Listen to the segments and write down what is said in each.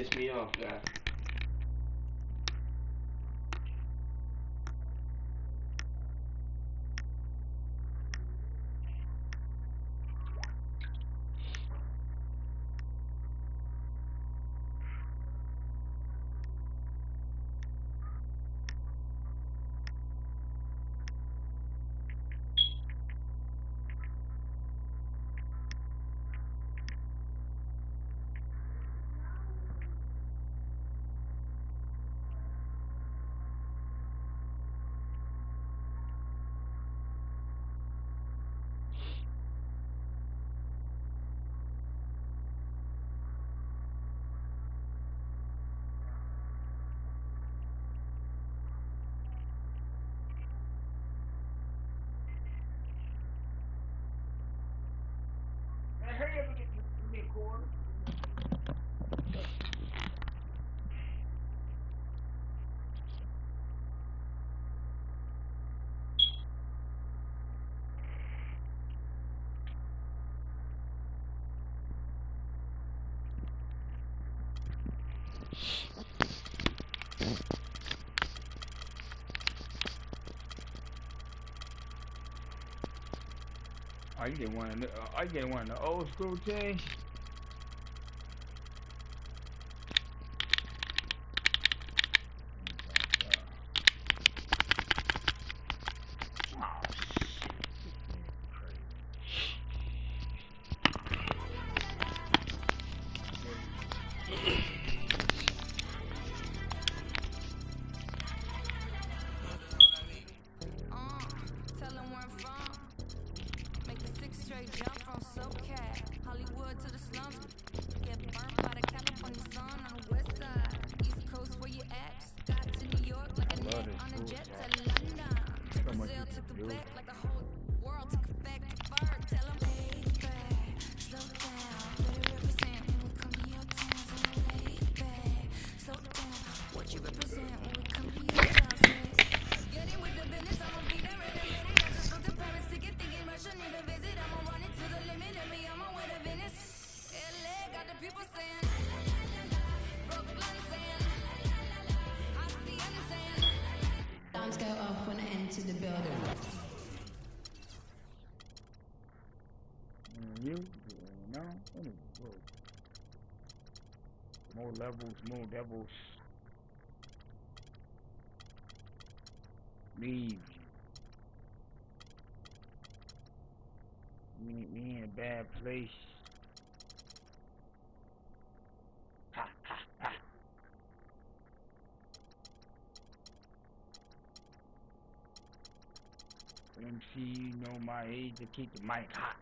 pissed me off, guys. Hurry up and get me a quarter. Oh, you get one of the old school things. Go off when I enter the building. More levels, more devils. Leave. Me in a bad place. Ha ha ha. MC, you know my age to keep the mic hot.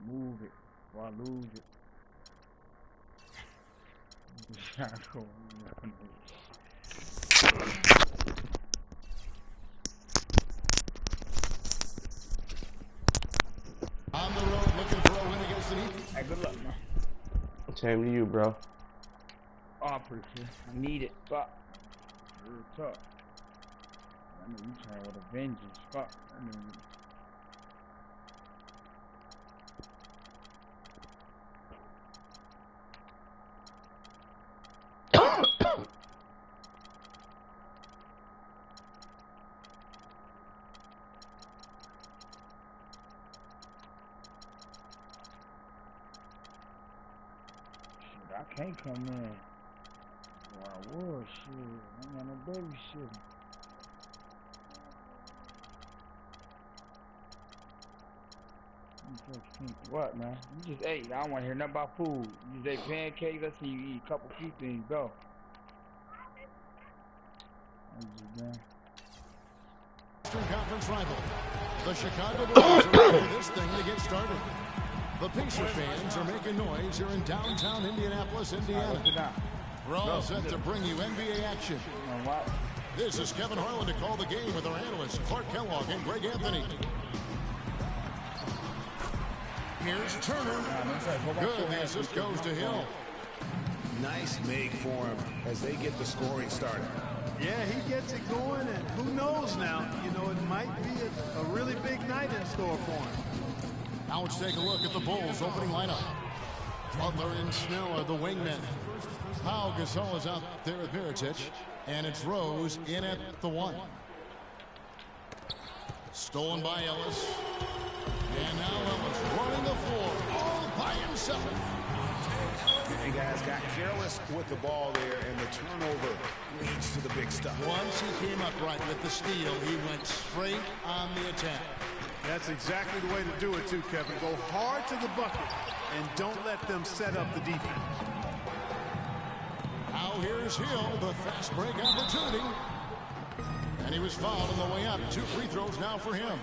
Move it or I lose it. On the road looking for a win against the Heat. Hey, good luck, man. Same to you, bro. Oh, I appreciate it. I need it. Fuck. Real tough. I mean, you trying with a vengeance. Fuck. I mean. I can't come in. Well, I was, shit. I ain't got no baby shit. What, man? You just ate. I don't want to hear nothing about food. You just ate pancakes. Let's see you eat a couple few things. Go. Eastern Conference rival. The Chicago Bulls are ready for this thing to get started. The Pacer fans are making noise here in downtown Indianapolis, Indiana. We're all set to bring you NBA action. This is Kevin Harlan to call the game with our analysts Clark Kellogg and Greg Anthony. Here's Turner. Good, the assist goes to Hill. Nice make for him as they get the scoring started. Yeah, he gets it going, and who knows now? You know, it might be a really big night in store for him. Now let's take a look at the Bulls' opening lineup. Butler and Snell are the wingmen. Pau Gasol is out there with Mirotic, and it's Rose in at the 1. Stolen by Ellis. And now Ellis running the floor all by himself. And guys got careless with the ball there, and the turnover leads to the big stuff. Once he came up right with the steal, he went straight on the attack. That's exactly the way to do it, too, Kevin. Go hard to the bucket, and don't let them set up the defense. Now here's Hill, the fast break opportunity. And he was fouled on the way up. 2 free throws now for him.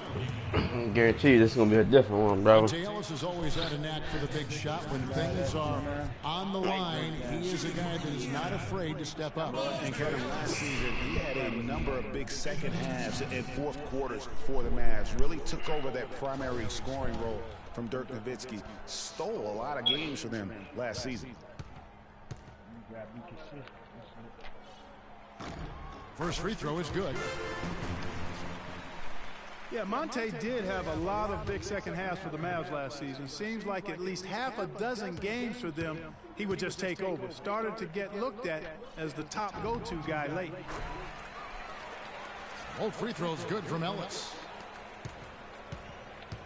I guarantee you this is going to be a different one, bro. Monte Ellis has always had a knack for the big shot. When things are on the line, he is a guy that is not afraid to step up. And Kevin, last season, he had a number of big second halves and fourth quarters for the Mavs. Really took over that primary scoring role from Dirk Nowitzki. Stole a lot of games for them last season. You gotta be consistent. First free throw is good. Yeah, Monte did have a lot of big second halves for the Mavs last season. Seems like at least half a dozen games for them, he would just take over. Started to get looked at as the top go-to guy late. Both free throws good from Ellis.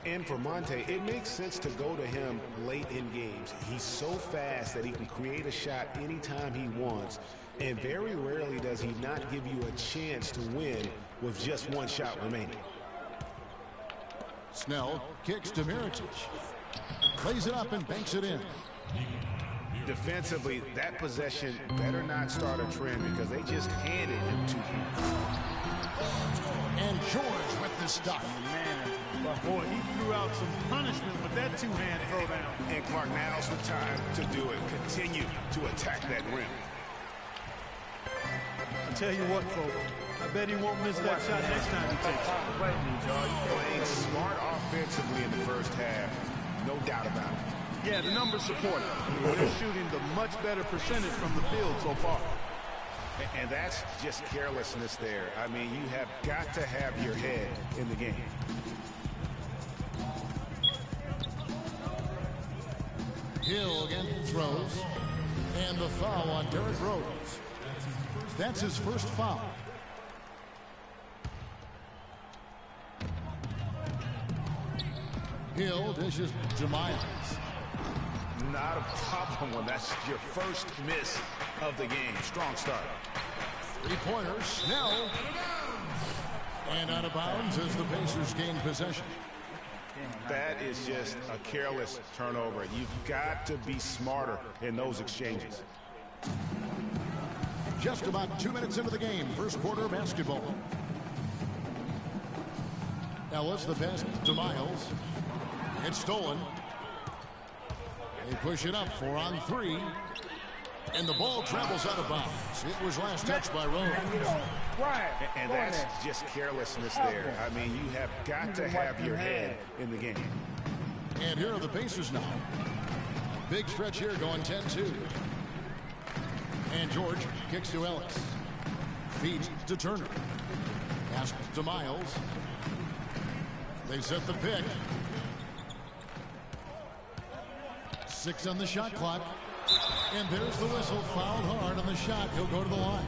And for Monte, it makes sense to go to him late in games. He's so fast that he can create a shot anytime he wants. And very rarely does he not give you a chance to win with just one shot remaining. Snell kicks to Mirotic. Plays it up and banks it in. Defensively, that possession better not start a trend because they just handed him to him. And George with the stuff. Boy, he threw out some punishment with that two-hand throwdown. And Clark, now's the time to do it. Continue to attack that rim. I'll tell you what, folks. I bet he won't miss that shot next time he takes it. Playing smart offensively in the first half. No doubt about it. Yeah, the numbers support it. They're shooting the much better percentage from the field so far. And that's just carelessness there. I mean, you have got to have your head in the game. Hill again throws. And the foul on Derrick Rose. That's his first foul. Hill dishes to Miles. Not a problem when that's your first miss of the game. Strong start. Three-pointer, Snell. And out of bounds as the Pacers gain possession. That is just a careless turnover. You've got to be smarter in those exchanges. Just about 2 minutes into the game, first quarter basketball. Ellis the pass to Miles. It's stolen. They push it up 4 on 3. And the ball travels out of bounds. It was last touched by Rose. And that's just carelessness there. I mean, you have got to have your head in the game. And here are the Pacers now. Big stretch here going 10-2. And George kicks to Ellis. Feeds to Turner. Pass to Miles. They set the pick. 6 on the shot clock. And there's the whistle. Fouled hard on the shot. He'll go to the line.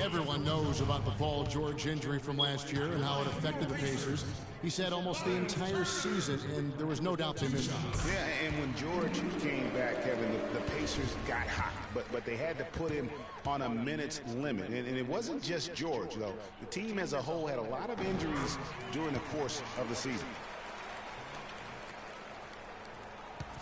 Everyone knows about the Paul George injury from last year and how it affected the Pacers. He said almost the entire season, and there was no doubt they missed him. Yeah, and when George came back, Kevin, the Pacers got hot, but they had to put him on a minutes limit. And it wasn't just George, though. The team as a whole had a lot of injuries during the course of the season.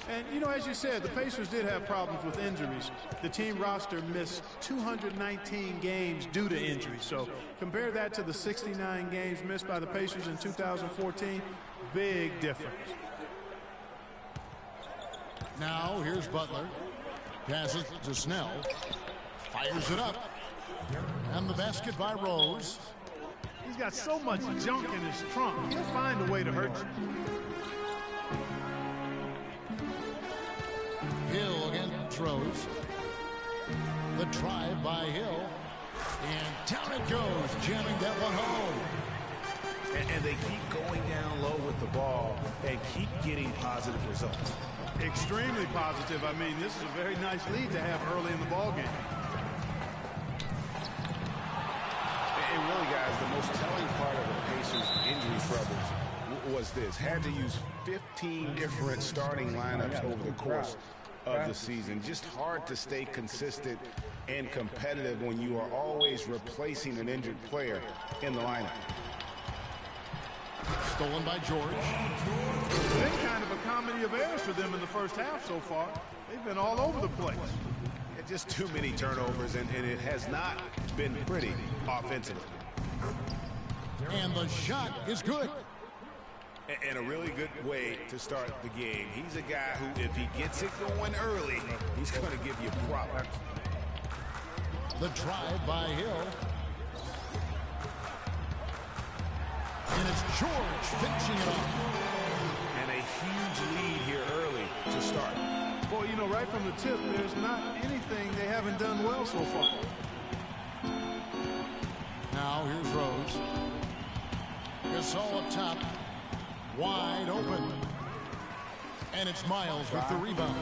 And, you know, as you said, the Pacers did have problems with injuries. The team roster missed 219 games due to injury. So compare that to the 69 games missed by the Pacers in 2014. Big difference. Now here's Butler. Passes to Snell. Fires it up. And the basket by Rose. He's got so much junk in his trunk. He'll find a way to hurt you. Hill again Rose. The drive by Hill. And down it goes, jamming that one home. And they keep going down low with the ball and keep getting positive results. Extremely positive. I mean, this is a very nice lead to have early in the ball game. And really, guys, the most telling part of the Pacers' injury troubles was this. Had to use 15 different starting lineups over the course of the season. Just hard to stay consistent and competitive when you are always replacing an injured player in the lineup. Stolen by George. It's been kind of a comedy of errors for them in the first half so far. They've been all over the place. Just too many turnovers, and it has not been pretty offensively. And the shot is good. And a really good way to start the game. He's a guy who, if he gets it going early, he's going to give you problems. The drive by Hill. And it's George finishing it off. And a huge lead here early to start. Boy, you know, right from the tip, there's not anything they haven't done well so far. Now here's Rose. Gasol up top. Wide open. And it's Miles with the rebound.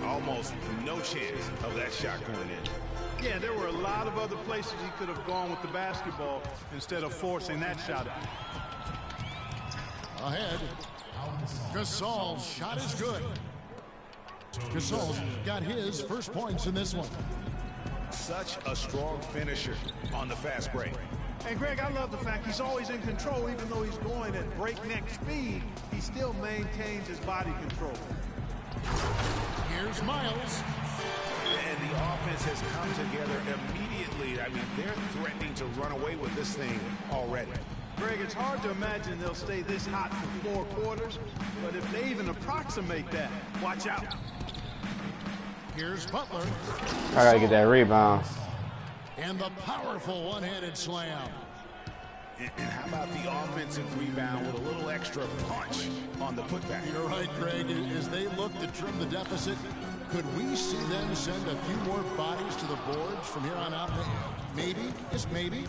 Almost no chance of that shot going in. Yeah, there were a lot of other places he could have gone with the basketball instead of forcing that shot out. Ahead. Gasol's shot is good. Gasol's got his first points in this one. Such a strong finisher on the fast break. And Greg, I love the fact he's always in control. Even though he's going at breakneck speed, he still maintains his body control. Here's Miles. And the offense has come together immediately. I mean, they're threatening to run away with this thing already. Greg, it's hard to imagine they'll stay this hot for 4 quarters, but if they even approximate that, watch out. Here's Butler. I gotta get that rebound. And the powerful one-handed slam. And how about the offensive rebound with a little extra punch on the putback? You're right, Greg. As they look to trim the deficit, could we see them send a few more bodies to the boards from here on out? Maybe. Just maybe.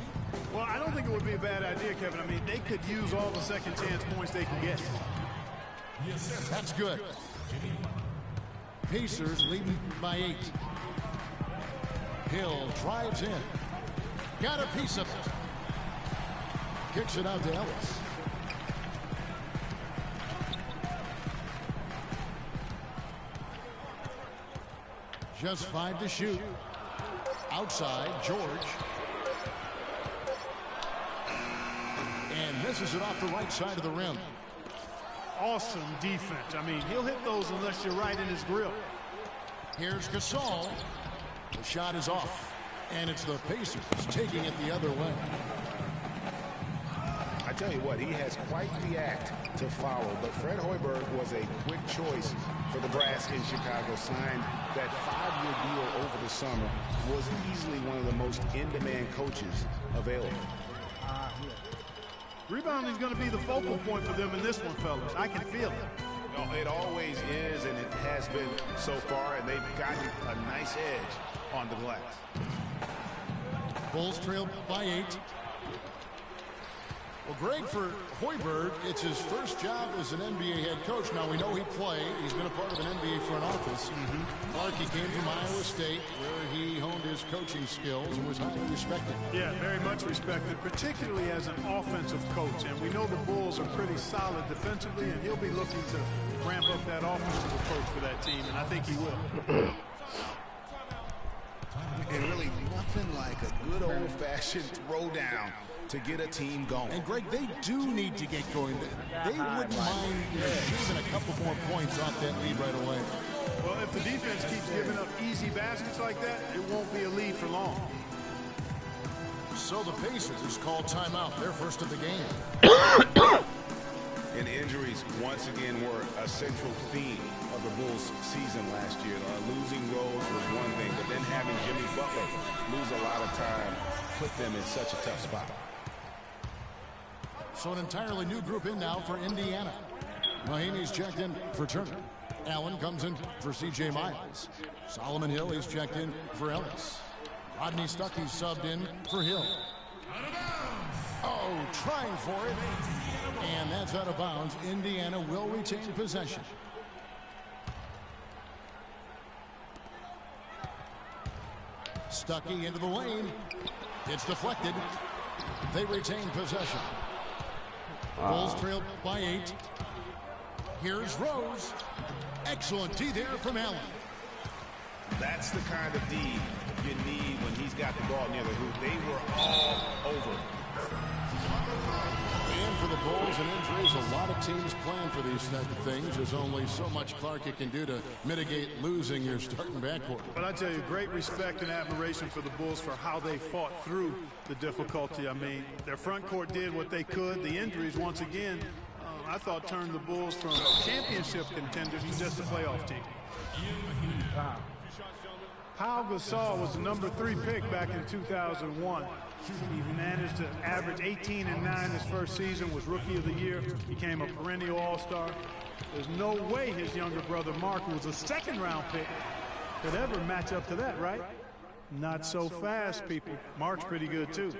Well, I don't think it would be a bad idea, Kevin. I mean, they could use all the second chance points they can get. That's good. Pacers leading by 8. Hill drives in. Got a piece of it. Kicks it out to Ellis. Just 5 to shoot. Outside, George. And misses it off the right side of the rim. Awesome defense. I mean, he'll hit those unless you're right in his grill. Here's Gasol. The shot is off. And it's the Pacers taking it the other way. I tell you what, he has quite the act to follow, but Fred Hoiberg was a quick choice for the brass in Chicago. Signed that 5-year deal over the summer, was easily one of the most in-demand coaches available. Rebounding is going to be the focal point for them in this one, fellas. I can feel it. No, it always is, and it has been so far, and they've gotten a nice edge on the glass. Bulls trail by 8. Well, Greg, for Hoiberg, it's his first job as an NBA head coach. Now, we know he played. He's been a part of an NBA front office. Clark, he came from Iowa State, where he honed his coaching skills and was highly respected. Yeah, very much respected, particularly as an offensive coach. And we know the Bulls are pretty solid defensively, and he'll be looking to ramp up that offensive approach for that team, and I think he will. And really nothing like a good old-fashioned throwdown to get a team going. And Greg, they do need to get going. They wouldn't mind shaving a couple more points off that lead right away. Well, if the defense keeps giving up easy baskets like that, it won't be a lead for long. So the Pacers called timeout, their first of the game. And injuries once again were a central theme of the Bulls' season last year. Losing Rose was one thing, but then having Jimmy Butler lose a lot of time put them in such a tough spot. So an entirely new group in now for Indiana. Mahinmi's checked in for Turner. Allen comes in for C.J. Miles. Solomon Hill is checked in for Ellis. Rodney Stuckey subbed in for Hill. Oh, trying for it. And that's out of bounds. Indiana will retain possession. Stuckey into the lane. It's deflected. They retain possession. Bulls trailed by 8. Here's Rose. Excellent D there from Allen. That's the kind of D you need when he's got the ball near the hoop. They were all over. And for the Bulls and injuries, a lot of teams plan for these type of things. There's only so much Clark can do to mitigate losing your starting backcourt. But I tell you, great respect and admiration for the Bulls for how they fought through the difficulty. I mean, their front court did what they could. The injuries, once again, I thought turned the Bulls from championship contenders to just a playoff team. Pau Gasol was the #3 pick back in 2001. He managed to average 18 and 9 his first season, was Rookie of the Year, became a perennial All-Star. There's no way his younger brother Mark, who was a second-round pick, could ever match up to that, right? Not so fast, people. Mark's pretty good, too.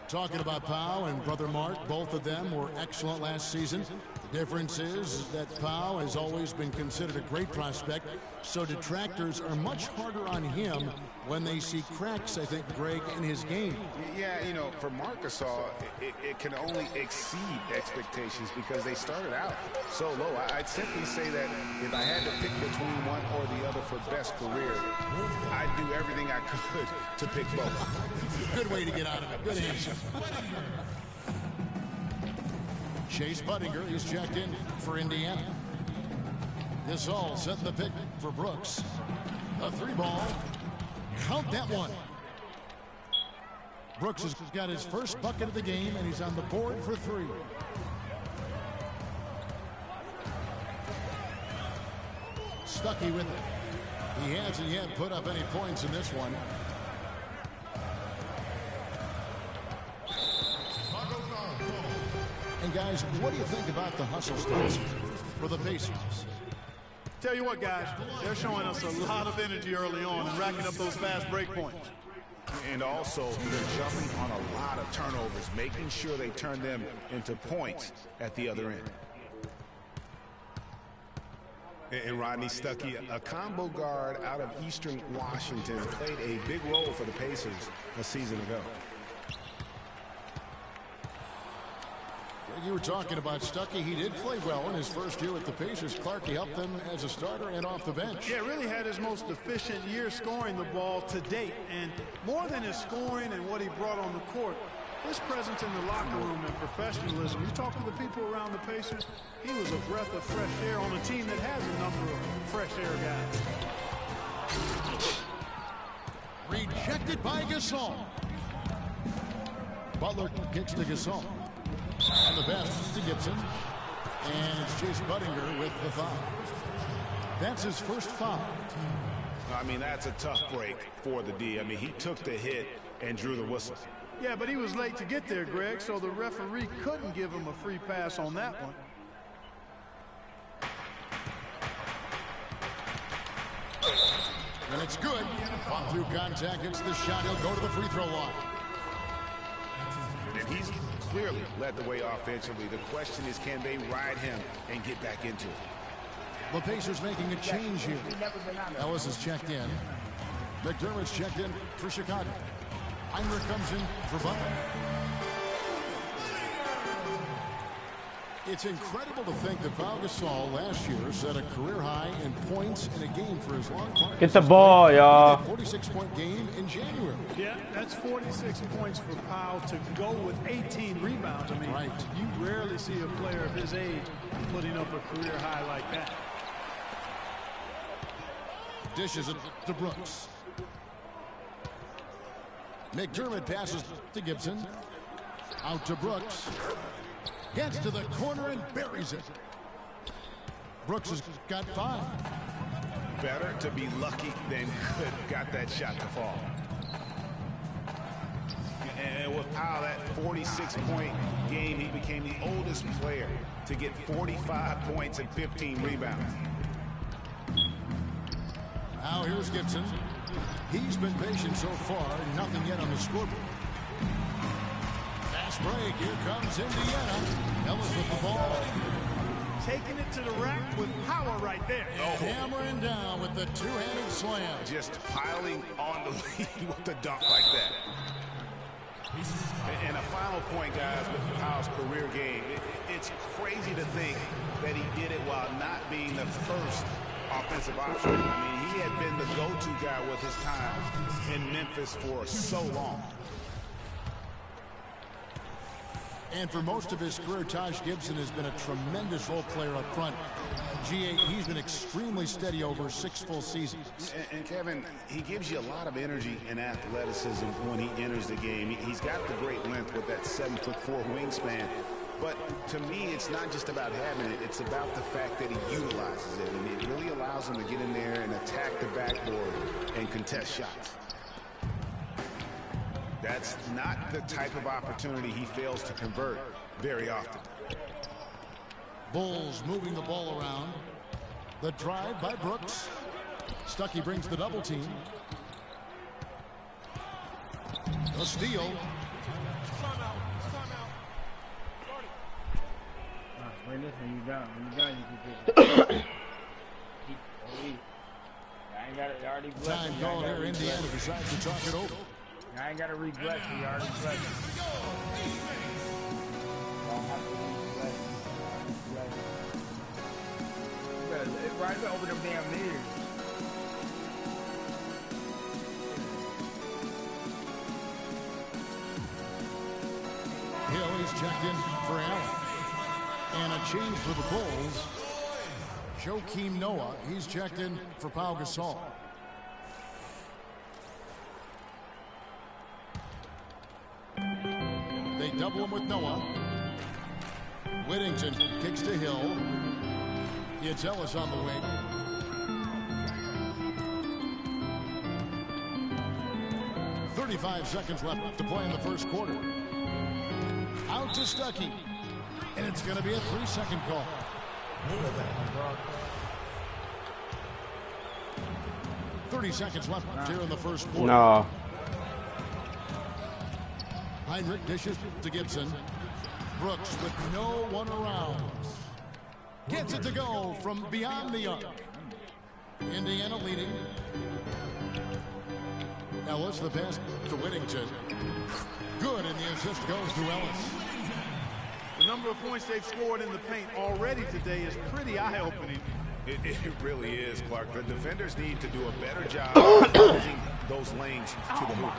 Talking about Pau and brother Mark, both of them were excellent last season. The difference is that Pau has always been considered a great prospect, so detractors are much harder on him when they see cracks, I think, Greg, in his game. Yeah, you know, for Marc Gasol, it can only exceed expectations because they started out so low. I'd simply say that if I had to pick between one or the other for best career, I'd do everything I could to pick both. Good way to get out of it. Good answer. Chase Budinger is checked in for Indiana. This all set the pick for Brooks. A 3-ball. Count that one. Brooks has got his first bucket of the game, and he's on the board for 3. Stuckey with it. He hasn't yet put up any points in this one. And guys, what do you think about the hustle stats for the Pacers? Tell you what, guys, they're showing us a lot of energy early on and racking up those fast break points. And also, they're jumping on a lot of turnovers, making sure they turn them into points at the other end. And Rodney Stuckey, a combo guard out of Eastern Washington, played a big role for the Pacers a season ago. You were talking about Stuckey. He did play well in his first year with the Pacers. Clark, he helped them as a starter and off the bench. Yeah, really had his most efficient year scoring the ball to date. And more than his scoring and what he brought on the court, his presence in the locker room and professionalism. You talk to the people around the Pacers, he was a breath of fresh air on a team that has a number of fresh air guys. Rejected by Gasol. Butler kicks to Gasol. On the pass to Gibson. And it's Chase Budinger with the foul. That's his first foul. I mean, that's a tough break for the D. I mean, he took the hit and drew the whistle. Yeah, but he was late to get there, Greg, so the referee couldn't give him a free pass on that one. And it's good. Fought through contact. It's the shot. He'll go to the free throw line. And he's clearly led the way offensively. The question is, can they ride him and get back into it? The Pacers making a change here. Ellis is checked in. McDermott's checked in for Chicago. Heinrich comes in for Butler. It's incredible to think that Pau Gasol last year set a career high in points in a game for his long part. Get the ball, y'all. 46-point game in January. Yeah, that's 46 points for Pau to go with 18 rebounds. I mean, right. You rarely see a player of his age putting up a career high like that. Dishes it to Brooks. McDermott passes to Gibson. Out to Brooks. Gets to the corner and buries it. Brooks has got 5. Better to be lucky than good. Got that shot to fall. And with Powell, that 46-point game, he became the oldest player to get 45 points and 15 rebounds. Now here's Gibson. He's been patient so far, nothing yet on the scoreboard. Fast break, here comes Indiana. Ellis with the ball. Taking it to the rack with power right there. Hammering down with the two-handed slam. Just piling on the lead with the dunk like that. And a final point, guys, with Powell's career game. It's crazy to think that he did it while not being the first offensive option. I mean, he had been the go-to guy with his time in Memphis for so long. And for most of his career, Taj Gibson has been a tremendous role player up front. G8, he's been extremely steady over 6 full seasons. And Kevin, he gives you a lot of energy and athleticism when he enters the game. He's got the great length with that 7'4" wingspan. But to me, it's not just about having it. It's about the fact that he utilizes it. And it really allows him to get in there and attack the backboard and contest shots. That's not the type of opportunity he fails to convert very often. Bulls moving the ball around. The drive by Brooks. Stuckey brings the double team. The steal. Bring this when you're done. When you're done, you can just keep the lead. I ain't got it already blessed. Time called here. Indiana decides to talk it over. I ain't got to re-bless you. Already blessed. Right over them damn ears. Hill is checked in for Allen. And a change for the Bulls. Joakim Noah, he's checked in for Pau Gasol. They double him with Noah. Whittington kicks to Hill. It's Ellis on the wing. .35 seconds left to play in the first quarter. Out to Stuckey. And it's going to be a 3-second call. 30 seconds left here in the first quarter. No. Heinrich dishes to Gibson. Brooks with no one around. Gets it to go from beyond the arc. Indiana leading. Ellis, the pass to Whittington. Good, and the assist goes to Ellis. The number of points they've scored in the paint already today is pretty eye-opening. It really is, Clark. The defenders need to do a better job of closing those lanes to the hoop.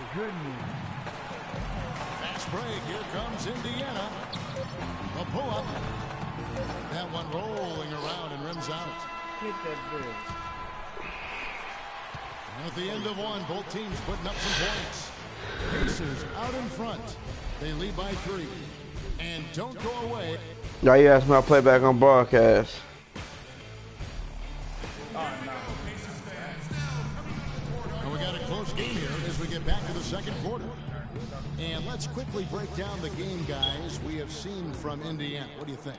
Fast break. Here comes Indiana. A pull-up. That one rolling around and rims out. Hit that bitch. And at the end of one, both teams putting up some points. Pacers out in front. They lead by 3. And don't go away. Now you asked me to play back on broadcast. And we got a close game here as we get back to the second quarter. And let's quickly break down the game, guys, we have seen from Indiana. What do you think?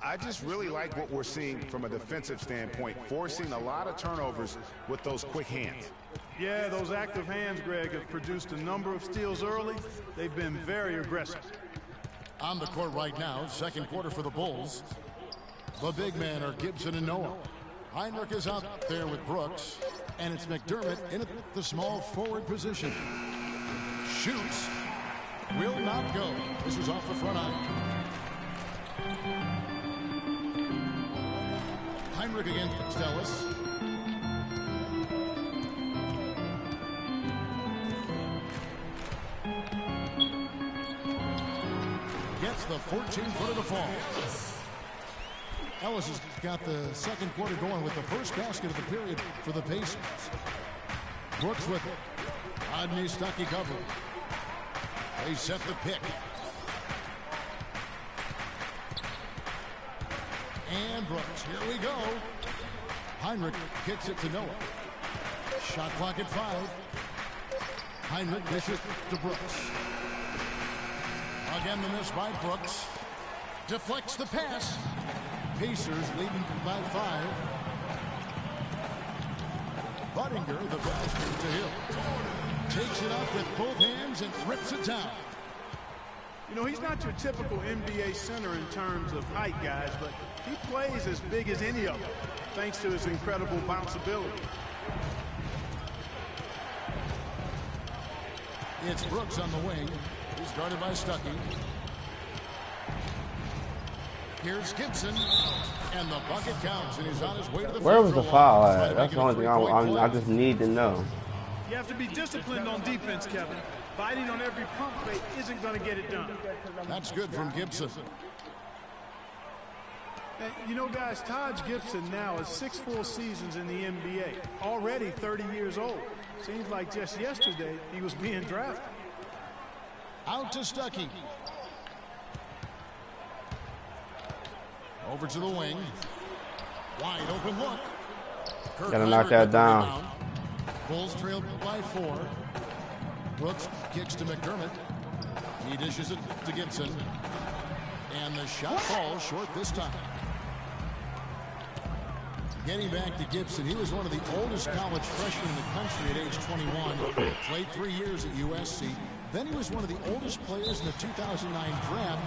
I just really like what we're seeing from a defensive standpoint, forcing a lot of turnovers with those quick hands. Yeah, those active hands, Greg, have produced a number of steals early. They've been very aggressive. On the court right now, second quarter for the Bulls. The big men are Gibson and Noah. Heinrich is out there with Brooks, and it's McDermott in at the small forward position. Shoots. Will not go. This is off the front eye. Heinrich against Ellis. Gets the 14-footer to fall. Ellis has got the second quarter going with the first basket of the period for the Pacers. Brooks with it. Rodney Stuckey covering. They set the pick. And Brooks, here we go. Heinrich kicks it to Noah. Shot clock at 5. Heinrich dishes to Brooks. Again, the miss by Brooks. Deflects the pass. Pacers leading by 5. Budinger, the bastard to Hill. Takes it up with both hands and rips it down. You know, he's not your typical NBA center in terms of height, guys, but he plays as big as any of them, thanks to his incredible bounceability. It's Brooks on the wing. He's guarded by Stuckey. Here's Gibson, and the bucket counts, and he's on his way to the Where was the foul line. at? That's the only thing I just need to know. You have to be disciplined on defense, Kevin. Biting on every pump fake isn't going to get it done. That's good from Gibson. And, you know, guys, Taj Gibson now has 6 full seasons in the NBA, already 30 years old. Seems like just yesterday he was being drafted. Out to Stuckey. Over to the wing. Wide open look. Gotta knock that down. Rebound. Bulls trailed by 4. Brooks kicks to McDermott. He dishes it to Gibson. And the shot falls short this time. Getting back to Gibson, he was one of the oldest college freshmen in the country at age 21. Played 3 years at USC. Then he was one of the oldest players in the 2009 draft,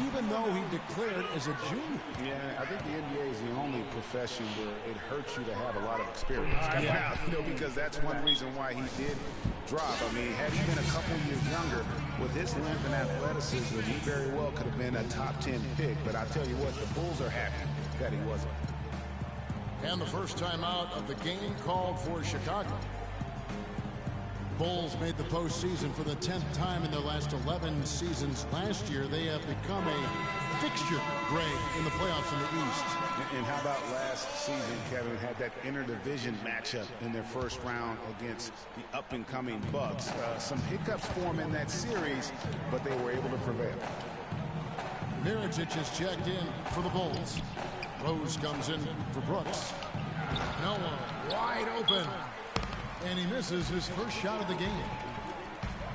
even though he declared as a junior. Yeah, I think the NBA is the only profession where it hurts you to have a lot of experience coming out, you know, because that's one reason why he did drop. I mean, had he been a couple years younger, with his length and athleticism, he very well could have been a top 10 pick. But I tell you what, the Bulls are happy that he wasn't. And the first time out of the game called for Chicago. Bulls made the postseason for the 10th time in their last 11 seasons. Last year, they have become a fixture, Greg, in the playoffs in the East. And how about last season, Kevin, had that interdivision matchup in their first round against the up-and-coming Bucks. Some hiccups form in that series, but they were able to prevail. Mirotic is checked in for the Bulls. Rose comes in for Brooks. No one wide open. And he misses his first shot of the game.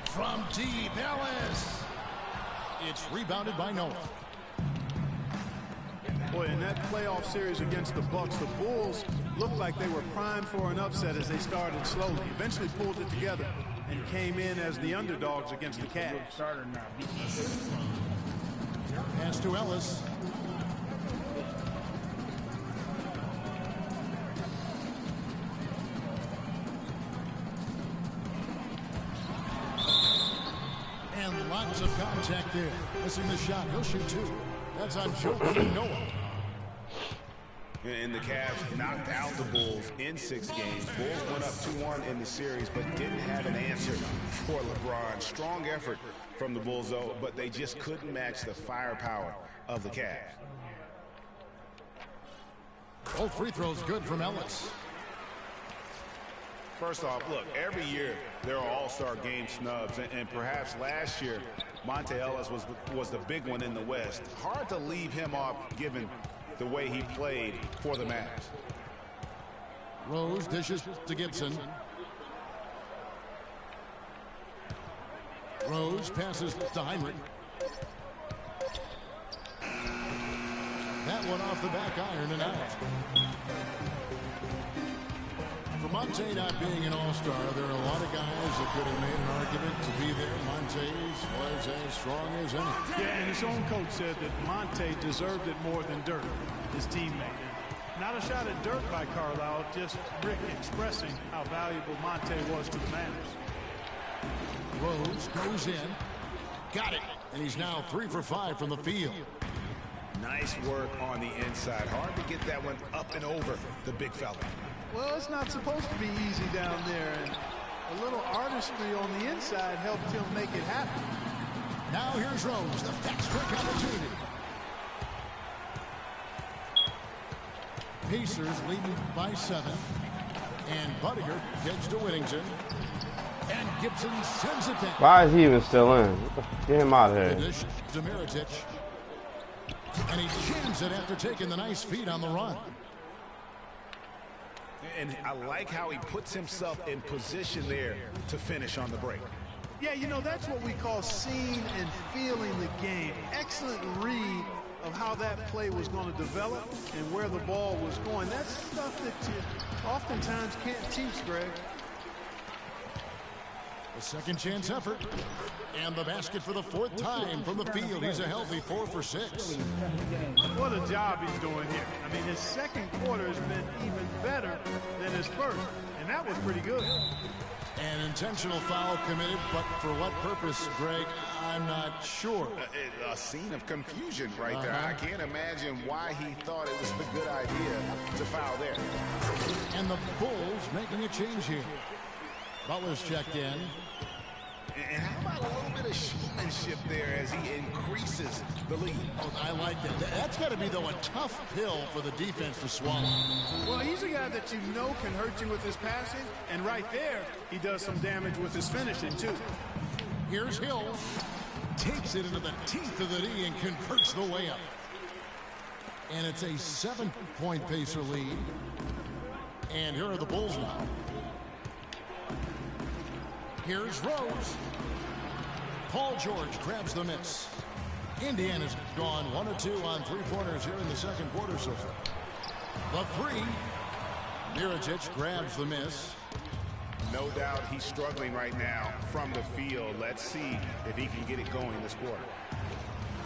From deep, Ellis. It's rebounded by Noah. Boy, in that playoff series against the Bucks, the Bulls looked like they were primed for an upset as they started slowly. Eventually pulled it together and came in as the underdogs against the Cavs. Pass to Ellis. And lots of contact there. Missing the shot. He'll shoot 2. That's on Joakim Noah. And the Cavs knocked out the Bulls in 6 games. Bulls went up 2-1 in the series, but didn't have an answer for LeBron. Strong effort from the Bulls, though, but they just couldn't match the firepower of the Cavs. Both free throws good from Ellis. First off, look, every year there are all-star game snubs, and perhaps last year Monte Ellis was the big one in the West. Hard to leave him off given the way he played for the Mavs. Rose dishes to Gibson. Rose passes to Heinrich. That one off the back iron and out. For Monte not being an all-star, there are a lot of guys that could have made an argument to be there. Monte's was as strong as any. Yeah, and his own coach said that Monte deserved it more than Dirk, his teammate. Not a shot at Dirk by Carlisle, just Rick expressing how valuable Monte was to the Mavs. Rose goes in. Got it. And he's now 3 for 5 from the field. Nice work on the inside. Hard to get that one up and over the big fella. Well, it's not supposed to be easy down there, and a little artistry on the inside helped him make it happen. Now here's Rose, the fast-break opportunity. Pacers leading by 7, and Budinger gets to Whittington, and Gibson sends it down. Why is he even still in? Get him out of here. Dish to Mirotic, and he jams it after taking the nice feed on the run. And I like how he puts himself in position there to finish on the break. Yeah, you know, that's what we call seeing and feeling the game. Excellent read of how that play was going to develop and where the ball was going. That's stuff that you oftentimes can't teach, Greg. A second chance effort. And the basket for the fourth time from the field. He's a healthy 4 for 6. What a job he's doing here. I mean, his second quarter has been even better than his first, and that was pretty good. An intentional foul committed, but for what purpose, Greg? I'm not sure. A scene of confusion right there. I can't imagine why he thought it was a good idea to foul there. And the Bulls making a change here. Butler's checked in. And how about a little bit of showmanship there as he increases the lead? Oh, I like that. That's got to be, though, a tough pill for the defense to swallow. Well, he's a guy that you know can hurt you with his passing, and right there, he does some damage with his finishing, too. Here's Hill. Takes it into the teeth of the D and converts the way up. And it's a 7-point Pacer lead. And here are the Bulls now. Here's Rose. Paul George grabs the miss. Indiana's gone 1 of 2 on 3-pointers here in the second quarter so far. The 3. Mirotic grabs the miss. No doubt he's struggling right now from the field. Let's see if he can get it going this quarter.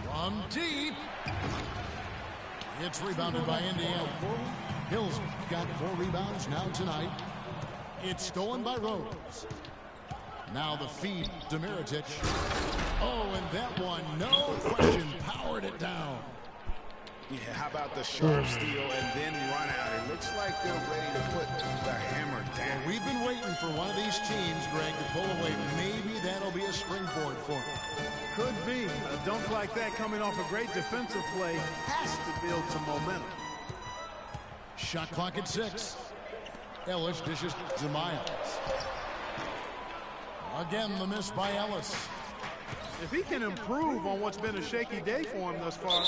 From deep. It's rebounded by Indiana. Hill's got 4 rebounds now tonight. It's stolen by Rose. Now the feed to Mirotic. Oh, and that one, no question, powered it down. Yeah, how about the sharp steal and then run out? It looks like they're ready to put the hammer down. We've been waiting for one of these teams, Greg, to pull away. Maybe that'll be a springboard for them. Could be. A dunk like that coming off a great defensive play has to build some momentum. Shot clock at 6. Ellis dishes to Miles. Again, the miss by Ellis. If he can improve on what's been a shaky day for him thus far,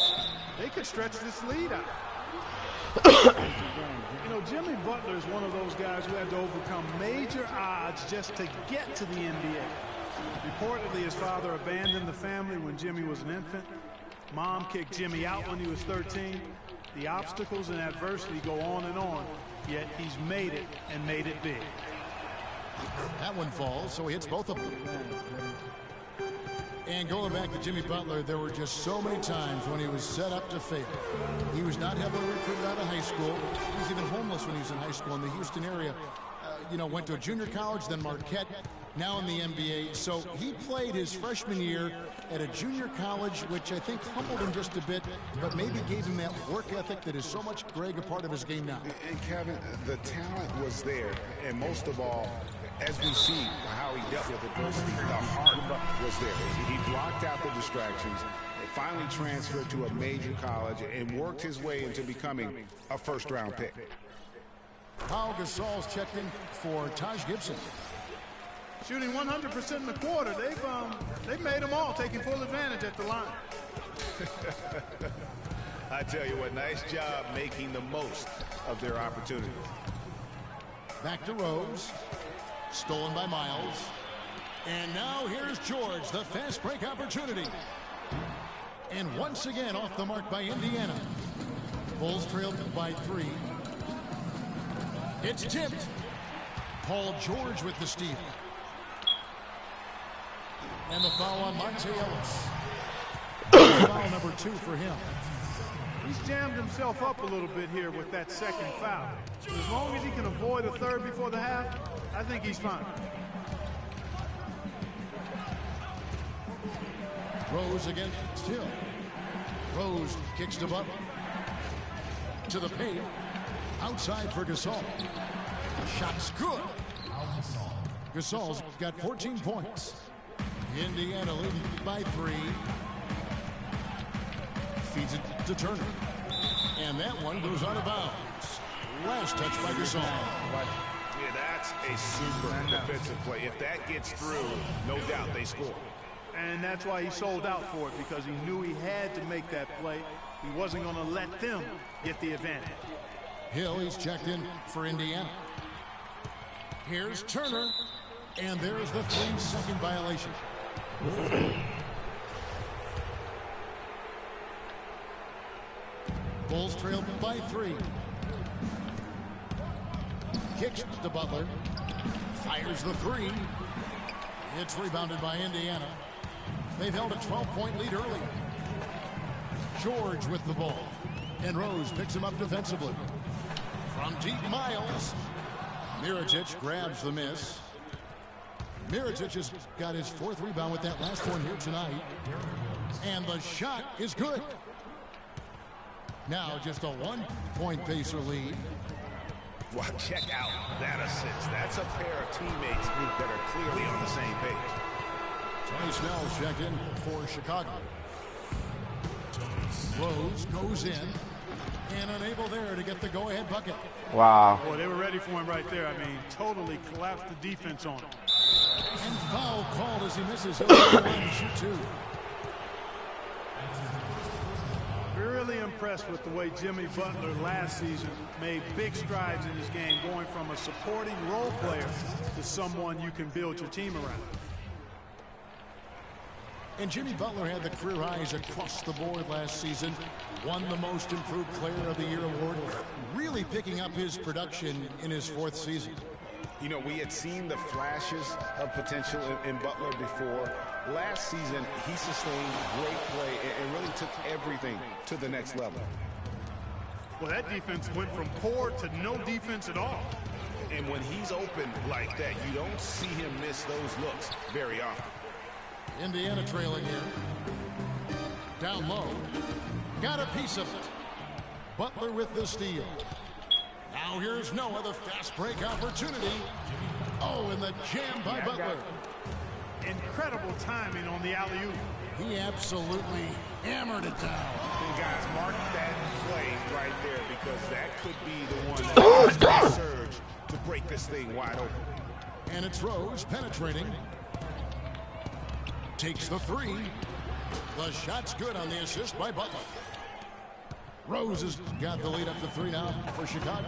they could stretch this lead out. You know, Jimmy Butler is one of those guys who had to overcome major odds just to get to the NBA. Reportedly, his father abandoned the family when Jimmy was an infant. Mom kicked Jimmy out when he was 13. The obstacles and adversity go on, yet he's made it and made it big. That one falls, so he hits both of them. And going back to Jimmy Butler, there were just so many times when he was set up to fail. He was not heavily recruited out of high school. He was even homeless when he was in high school in the Houston area. Went to a junior college, then Marquette, now in the NBA. So he played his freshman year at a junior college, which I think humbled him just a bit, but maybe gave him that work ethic that is so much, Greg, a part of his game now. And Kevin, the talent was there, and most of all, as we see how he dealt with adversity, the heart was there. He blocked out the distractions, finally transferred to a major college, and worked his way into becoming a first-round pick. Pau Gasol's checked in for Taj Gibson. Shooting 100% in the quarter. They've made them all, taking full advantage at the line. I tell you what, nice job making the most of their opportunities. Back to Rose. Stolen by Miles. And now here's George, the fast break opportunity. And once again off the mark by Indiana. Bulls trailed by 3. It's tipped. Paul George with the steal. And the foul on Monte Ellis. Foul number 2 for him. He's jammed himself up a little bit here with that second foul. As long as he can avoid a third before the half, I think he's fine. Rose again, still. Rose kicks to Butler. To the paint. Outside for Gasol. Shot's good. Gasol's got 14 points. Indiana leading by 3. Feeds it to Turner. And that one goes out of bounds. Last touch by Gasol. Yeah, that's a super defensive play. If that gets through, no doubt they score. And that's why he sold out for it, because he knew he had to make that play. He wasn't going to let them get the advantage. Hill, he's checked in for Indiana. Here's Turner. And there's the 3-second violation. Bulls trail by 3. Kicks to Butler. Fires the 3. It's rebounded by Indiana. They've held a 12-point lead early. George with the ball. And Rose picks him up defensively. From deep, Miles. Mirotic grabs the miss. Mirotic has got his 4th rebound with that last one here tonight. And the shot is good. Now just a 1-point Pacer lead. Well, check out that assist. That's a pair of teammates that are clearly on the same page. Tony Snell's checked in for Chicago. Rose goes in and unable there to get the go-ahead bucket. Wow. Boy, they were ready for him right there. I mean, totally collapsed the defense on him. And foul called as he misses. He'll go line and shoot 2. Really impressed with the way Jimmy Butler last season made big strides in his game, going from a supporting role player to someone you can build your team around. And Jimmy Butler had the career highs across the board last season. Won the Most Improved Player of the Year award. Really picking up his production in his 4th season. You know, we had seen the flashes of potential in Butler before. Last season, he sustained great play and really took everything to the next level. Well, that defense went from poor to no defense at all. And when he's open like that, you don't see him miss those looks very often. Indiana trailing here. Down low. Got a piece of it. Butler with the steal. Now here's Noah, the fast break opportunity. Oh, and the jam by Butler. Incredible timing on the alley-oop. He absolutely hammered it down. And guys, mark that play right there because that could be the one that surge to break this thing wide open. And it's Rose penetrating. Takes the 3. The shot's good on the assist by Butler. Rose has got the lead up to 3 now for Chicago.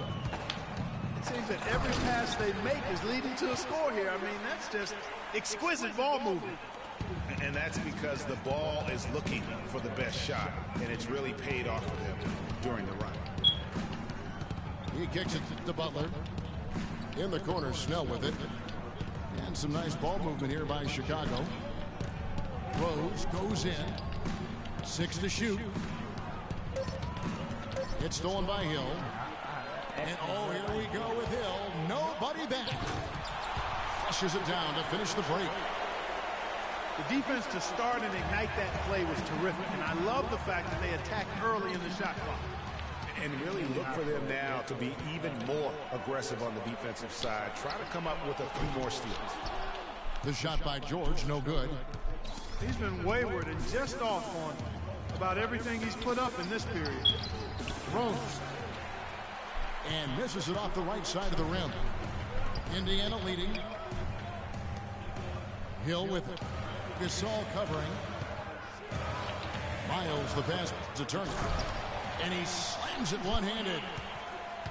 It seems that every pass they make is leading to a score here. I mean, that's just exquisite ball movement. And that's because the ball is looking for the best shot, and it's really paid off for them during the run. He kicks it to Butler. In the corner, Snell with it. And some nice ball movement here by Chicago. Rose goes in. 6 to shoot. It's stolen by Hill. And oh, here we go with Hill. Nobody back. Flushes it down to finish the break. The defense to start and ignite that play was terrific. And I love the fact that they attacked early in the shot clock. And really look for them now to be even more aggressive on the defensive side. Try to come up with a few more steals. The shot by George, no good. He's been wayward and just off on about everything he's put up in this period. Rose. And misses it off the right side of the rim. Indiana leading. Hill with it. Gasol covering. Miles the pass to Turner. And he slams it one-handed.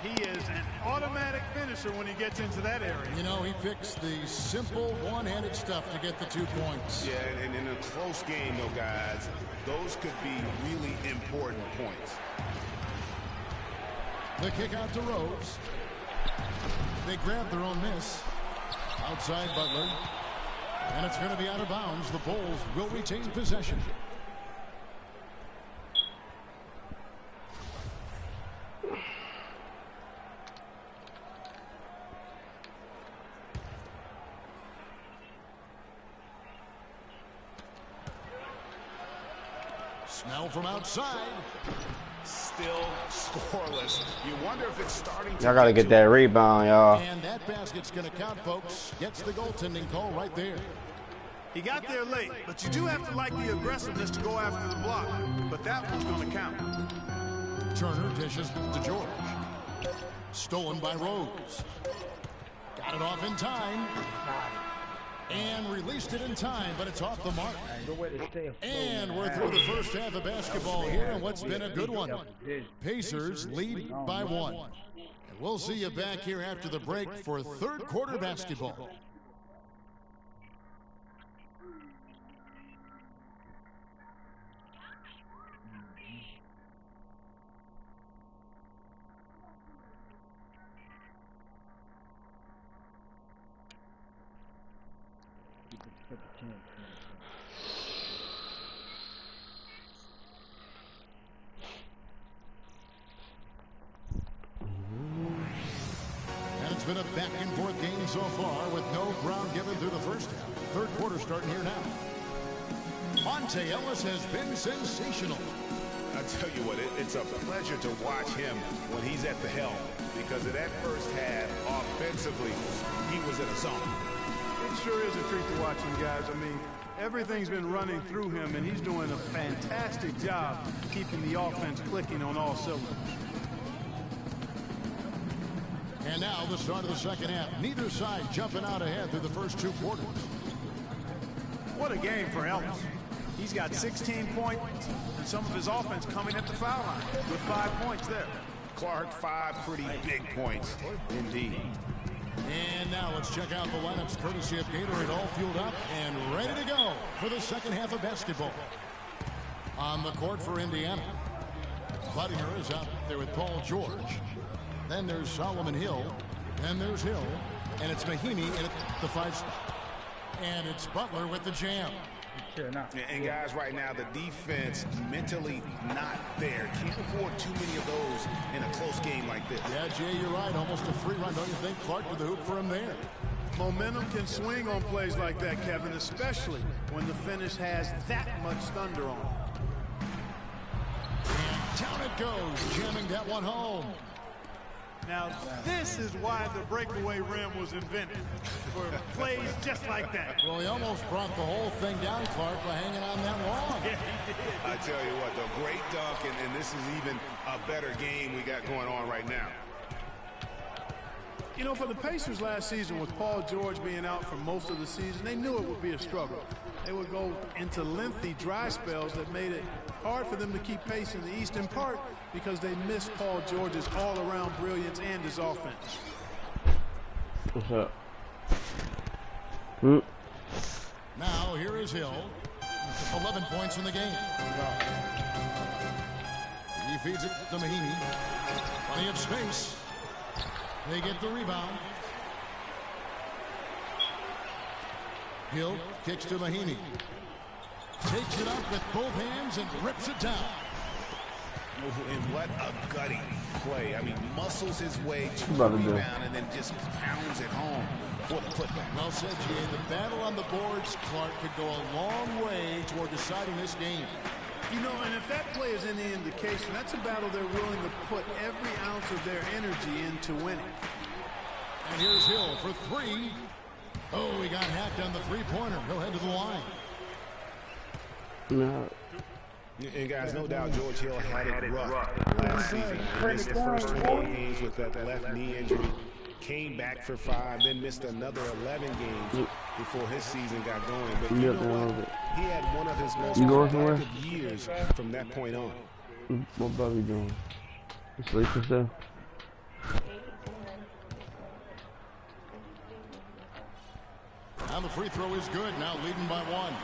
He is an automatic finisher when he gets into that area. You know, he picks the simple one-handed stuff to get the 2 points. Yeah, and in a close game, though, guys, those could be really important points. The kick out to Rose. They grab their own miss. Outside Butler. And it's going to be out of bounds. The Bulls will retain possession. Snell from outside. Still scoreless. You wonder if it's starting to... Y'all got to get that rebound, y'all. And that basket's going to count, folks. Gets the goaltending call right there. He got there late, but you do have to like the aggressiveness to go after the block. But that one's going to count. Turner dishes to George. Stolen by Rose. Got it off in time. And released it in time, but it's off the mark. And we're through the first half of basketball here, and what's been a good one. Pacers lead by 1. And we'll see you back here after the break for third quarter basketball. Take a chance. And it's been a back-and-forth game so far with no ground given through the first half. Third quarter starting here now. Monte Ellis has been sensational. I tell you what, it's a pleasure to watch him when he's at the helm, because of that first half, offensively, he was in a zone. It sure is a treat to watch him, guys. I mean, everything's been running through him, and he's doing a fantastic job keeping the offense clicking on all cylinders. And now the start of the second half. Neither side jumping out ahead through the first two quarters. What a game for Ellis. He's got 16 points, and some of his offense coming at the foul line with 5 points there. Clark, 5 pretty big points, indeed. And now let's check out the lineups courtesy of Gatorade, all fueled up and ready to go for the second half of basketball. On the court for Indiana, Buttinger is out there with Paul George. Then there's Solomon Hill. Then there's Hill. And it's Mahinmi at the 5 spot. And it's Butler with the jam. Sure enough. And guys, right now, the defense mentally not there. Can't afford too many of those in a close game like this. Yeah, Jay, you're right. Almost a free run, don't you think? Clark with the hoop for him there. Momentum can swing on plays like that, Kevin, especially when the finish has that much thunder on it. And down it goes, jamming that one home. Now, this is why the breakaway rim was invented, for plays just like that. Well, he almost brought the whole thing down, Clark, by hanging on that wall. Yeah, he did. I tell you what, though, great dunk, and this is even a better game we got going on right now. You know, for the Pacers last season, with Paul George being out for most of the season, they knew it would be a struggle. They would go into lengthy dry spells that made it hard for them to keep pace in the East, in part because they missed Paul George's all-around brilliance and his offense. What's up? Now, here is Hill. 11 points in the game. He feeds it to Mahinmi. Plenty of space. They get the rebound. Hill kicks to Mahinmi. Takes it up with both hands and rips it down. And what a gutty play. I mean, muscles his way to the rebound and then just pounds it home for the putback. Well said, Jay. The battle on the boards, Clark, could go a long way toward deciding this game. You know, and if that play is any indication, that's a battle they're willing to put every ounce of their energy into winning. And here's Hill for 3. Oh, he got hacked on the three-pointer. He'll head to the line. No. And guys, no doubt George Hill had it rough last season. He missed the first 28 games with that left knee injury. Came back for 5, then missed another 11 games before his season got going. But you know what? He had one of his most productive years from that point on. What Bobby doing? You sleeping still? And the free throw is good. Now leading by 1.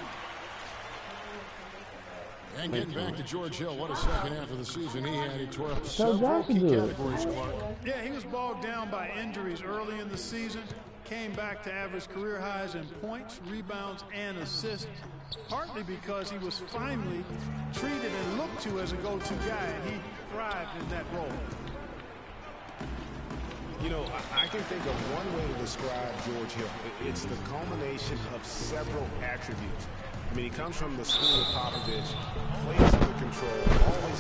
And getting back to George Hill, what a second half of the season he had. He tore up several key categories, Clark. Yeah, he was bogged down by injuries early in the season. Came back to average career highs in points, rebounds, and assists. Partly because he was finally treated and looked to as a go-to guy, and he thrived in that role. You know, I can think of one way to describe George Hill. It's the culmination of several attributes. I mean, he comes from the school of Popovich, plays under control.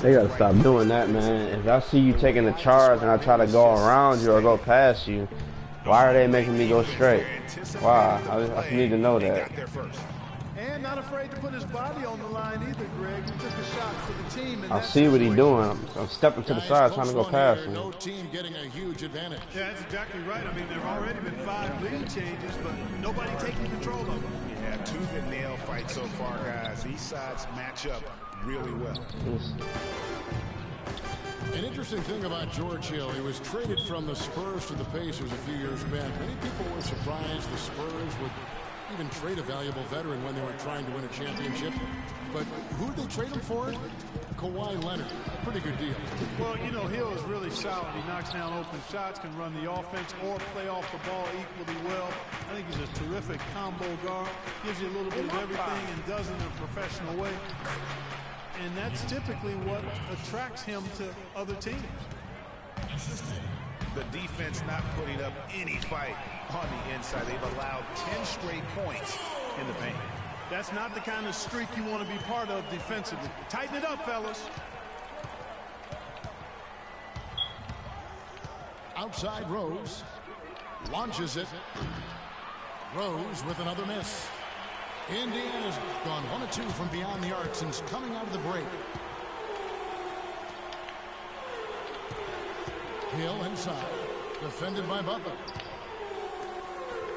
They gotta stop doing that, man. If I see you taking the charge and I try to go around you or go past you, why are they making me go straight? Why? I need to know that. And not afraid to put his body on the line either, Greg. He took a shot for the team. I see what he's doing. I'm stepping to the side trying to go past him. No team getting a huge advantage. Yeah, that's exactly right. I mean, there have already been 5 lead changes, but nobody taking control of them. Yeah, tooth and nail fight so far, guys. These sides match up really well. An interesting thing about George Hill, he was traded from the Spurs to the Pacers a few years back. Many people were surprised the Spurs would even trade a valuable veteran when they were trying to win a championship. But who did they trade him for? Kawhi Leonard. A pretty good deal. Well, you know, Hill is really solid. He knocks down open shots, can run the offense or play off the ball equally well. I think he's a terrific combo guard. Gives you a little bit of everything and does it in a professional way. And that's typically what attracts him to other teams. The defense not putting up any fight on the inside. They've allowed 10 straight points in the paint. That's not the kind of streak you want to be part of defensively. Tighten it up, fellas. Outside Rose. Launches it. Rose with another miss. Indiana's gone 1 of 2 from beyond the arc since coming out of the break. Hill inside. Defended by Butler.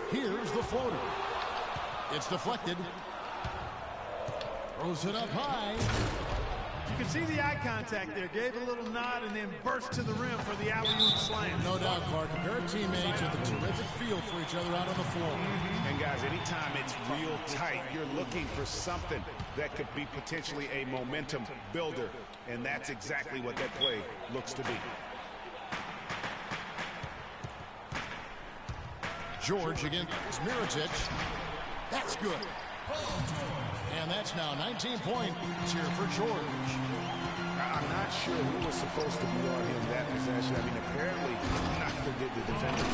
Here's the floater. It's deflected. Throws it up high. You can see the eye contact there. Gave a little nod and then burst to the rim for the alley-oop slam. No doubt, Clark. Their teammates with a terrific feel for each other out on the floor. And guys, anytime it's real tight, you're looking for something that could be potentially a momentum builder. And that's exactly what that play looks to be. George against Mirotic. That's good. And that's now 19 points here for George. I'm not sure who was supposed to be on him that possession. I mean, apparently neither did the defender.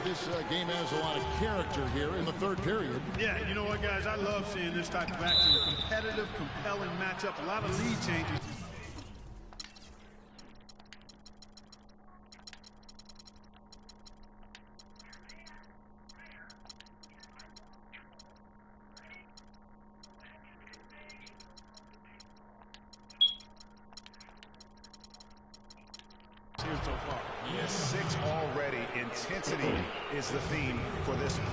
This game has a lot of character here in the third period. Yeah, you know what, guys? I love seeing this type of action. A competitive, compelling matchup. A lot of lead changes. So far. Yes, 6 already. Intensity is the theme for this one.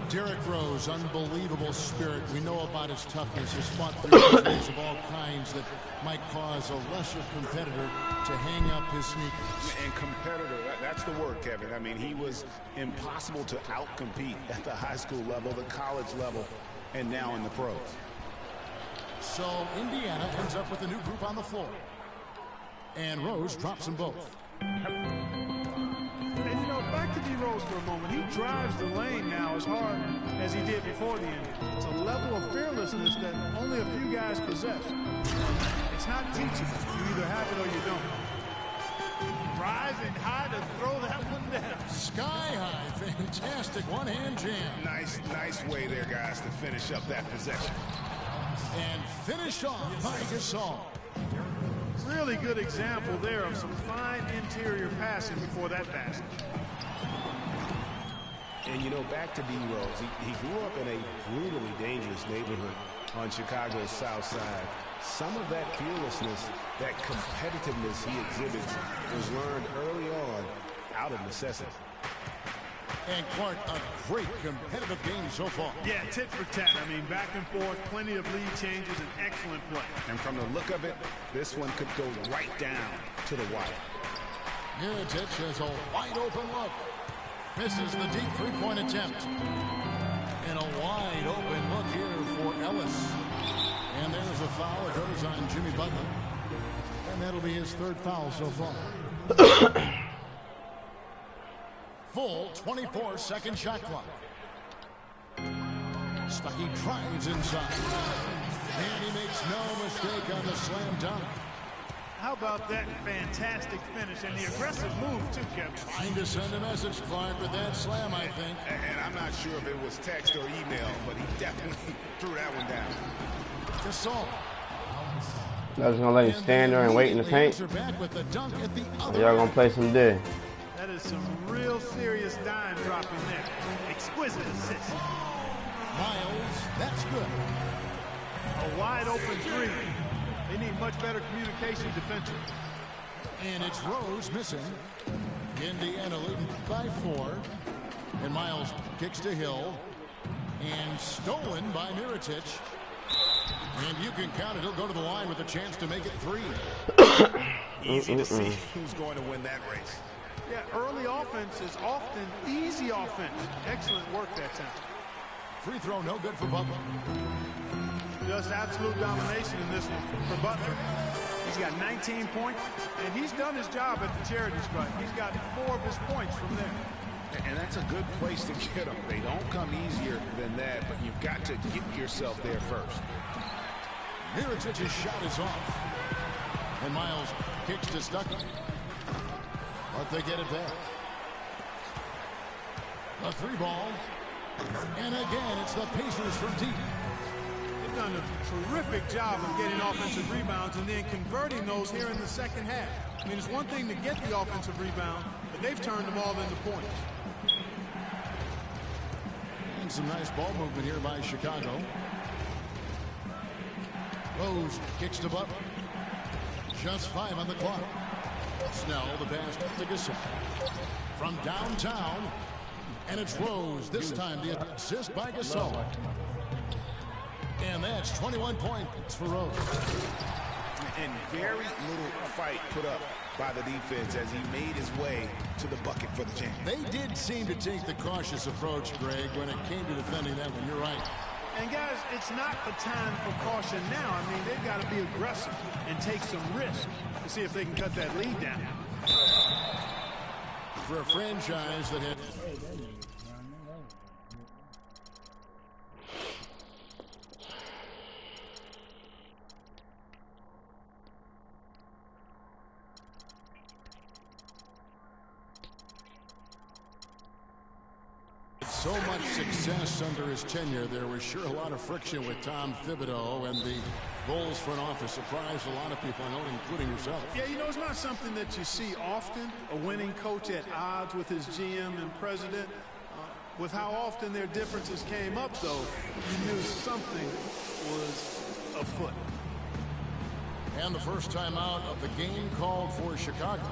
Derrick Rose, unbelievable spirit. We know about his toughness. He's fought through injuries of all kinds that might cause a lesser competitor to hang up his sneakers. And competitor, that's the word, Kevin. I mean, he was impossible to outcompete at the high school level, the college level, and now in the pros. So Indiana ends up with a new group on the floor. And Rose drops them both. And, you know, back to D. Rose for a moment. He drives the lane now as hard as he did before the injury. It's a level of fearlessness that only a few guys possess. It's not teachable. You either have it or you don't. Rising high to throw that one down. Sky high. Fantastic one-hand jam. Nice way there, guys, to finish up that possession. And finished off by Gasol. Really good example there of some fine interior passing before that basket. And, you know, back to D. Rose, he grew up in a brutally dangerous neighborhood on Chicago's south side. Some of that fearlessness, that competitiveness he exhibits was learned early on out of necessity. And Clark, a great competitive game so far. Yeah, tit for tat. I mean, back and forth, plenty of lead changes, and excellent play. And from the look of it, this one could go right down to the wire. Mirotic has a wide open look. Misses the deep three-point attempt. And a wide open look here for Ellis. And there's a foul. It goes on Jimmy Butler. And that'll be his third foul so far. Full 24-second shot clock. Stuckey drives inside. And he makes no mistake on the slam dunk. How about that fantastic finish and the aggressive move, too, Kevin? Trying to send a message, Clark, with that slam, I think. And I'm not sure if it was text or email, but he definitely threw that one down. Gasol. I was gonna let him stand there and wait in the paint. Y'all gonna play some D. That is some real serious dime dropping there. Exquisite assist. Miles, that's good. A wide open three. They need much better communication defensively. And it's Rose missing. Indiana leading by 4. And Miles kicks to Hill. And stolen by Mirotic. And you can count it. He'll go to the line with a chance to make it 3. Easy to see who's going to win that race. Yeah, early offense is often easy offense. Excellent work that time. Free throw, no good for Butler. Just absolute domination in this one for Butler. He's got 19 points, and he's done his job at the charity stripe. He's gotten 4 of his points from there. And that's a good place to get them. They don't come easier than that, but you've got to get yourself there first. Mirotic's shot is off. And Miles kicks to Stuckey. But they get it back. A 3-ball. And again, it's the Pacers from deep. They've done a terrific job of getting offensive rebounds and then converting those here in the second half. I mean, it's one thing to get the offensive rebound, but they've turned them all into points. And some nice ball movement here by Chicago. Rose kicks to Butler. Just 5 on the clock. Snell, the pass to Gasol. From downtown, and it's Rose. This time the assist by Gasol. And that's 21 points for Rose. And very little fight put up by the defense as he made his way to the bucket for the jam. They did seem to take the cautious approach, Greg, when it came to defending that one. You're right. And guys, it's not the time for caution now. I mean, they've got to be aggressive and take some risk to see if they can cut that lead down. For a franchise that had... so much success under his tenure, there was sure a lot of friction with Tom Thibodeau, and the Bulls front office surprised a lot of people, I know, including yourself. Yeah, you know, it's not something that you see often, a winning coach at odds with his GM and president. With how often their differences came up, though, you knew something was afoot. And the first time out of the game called for Chicago.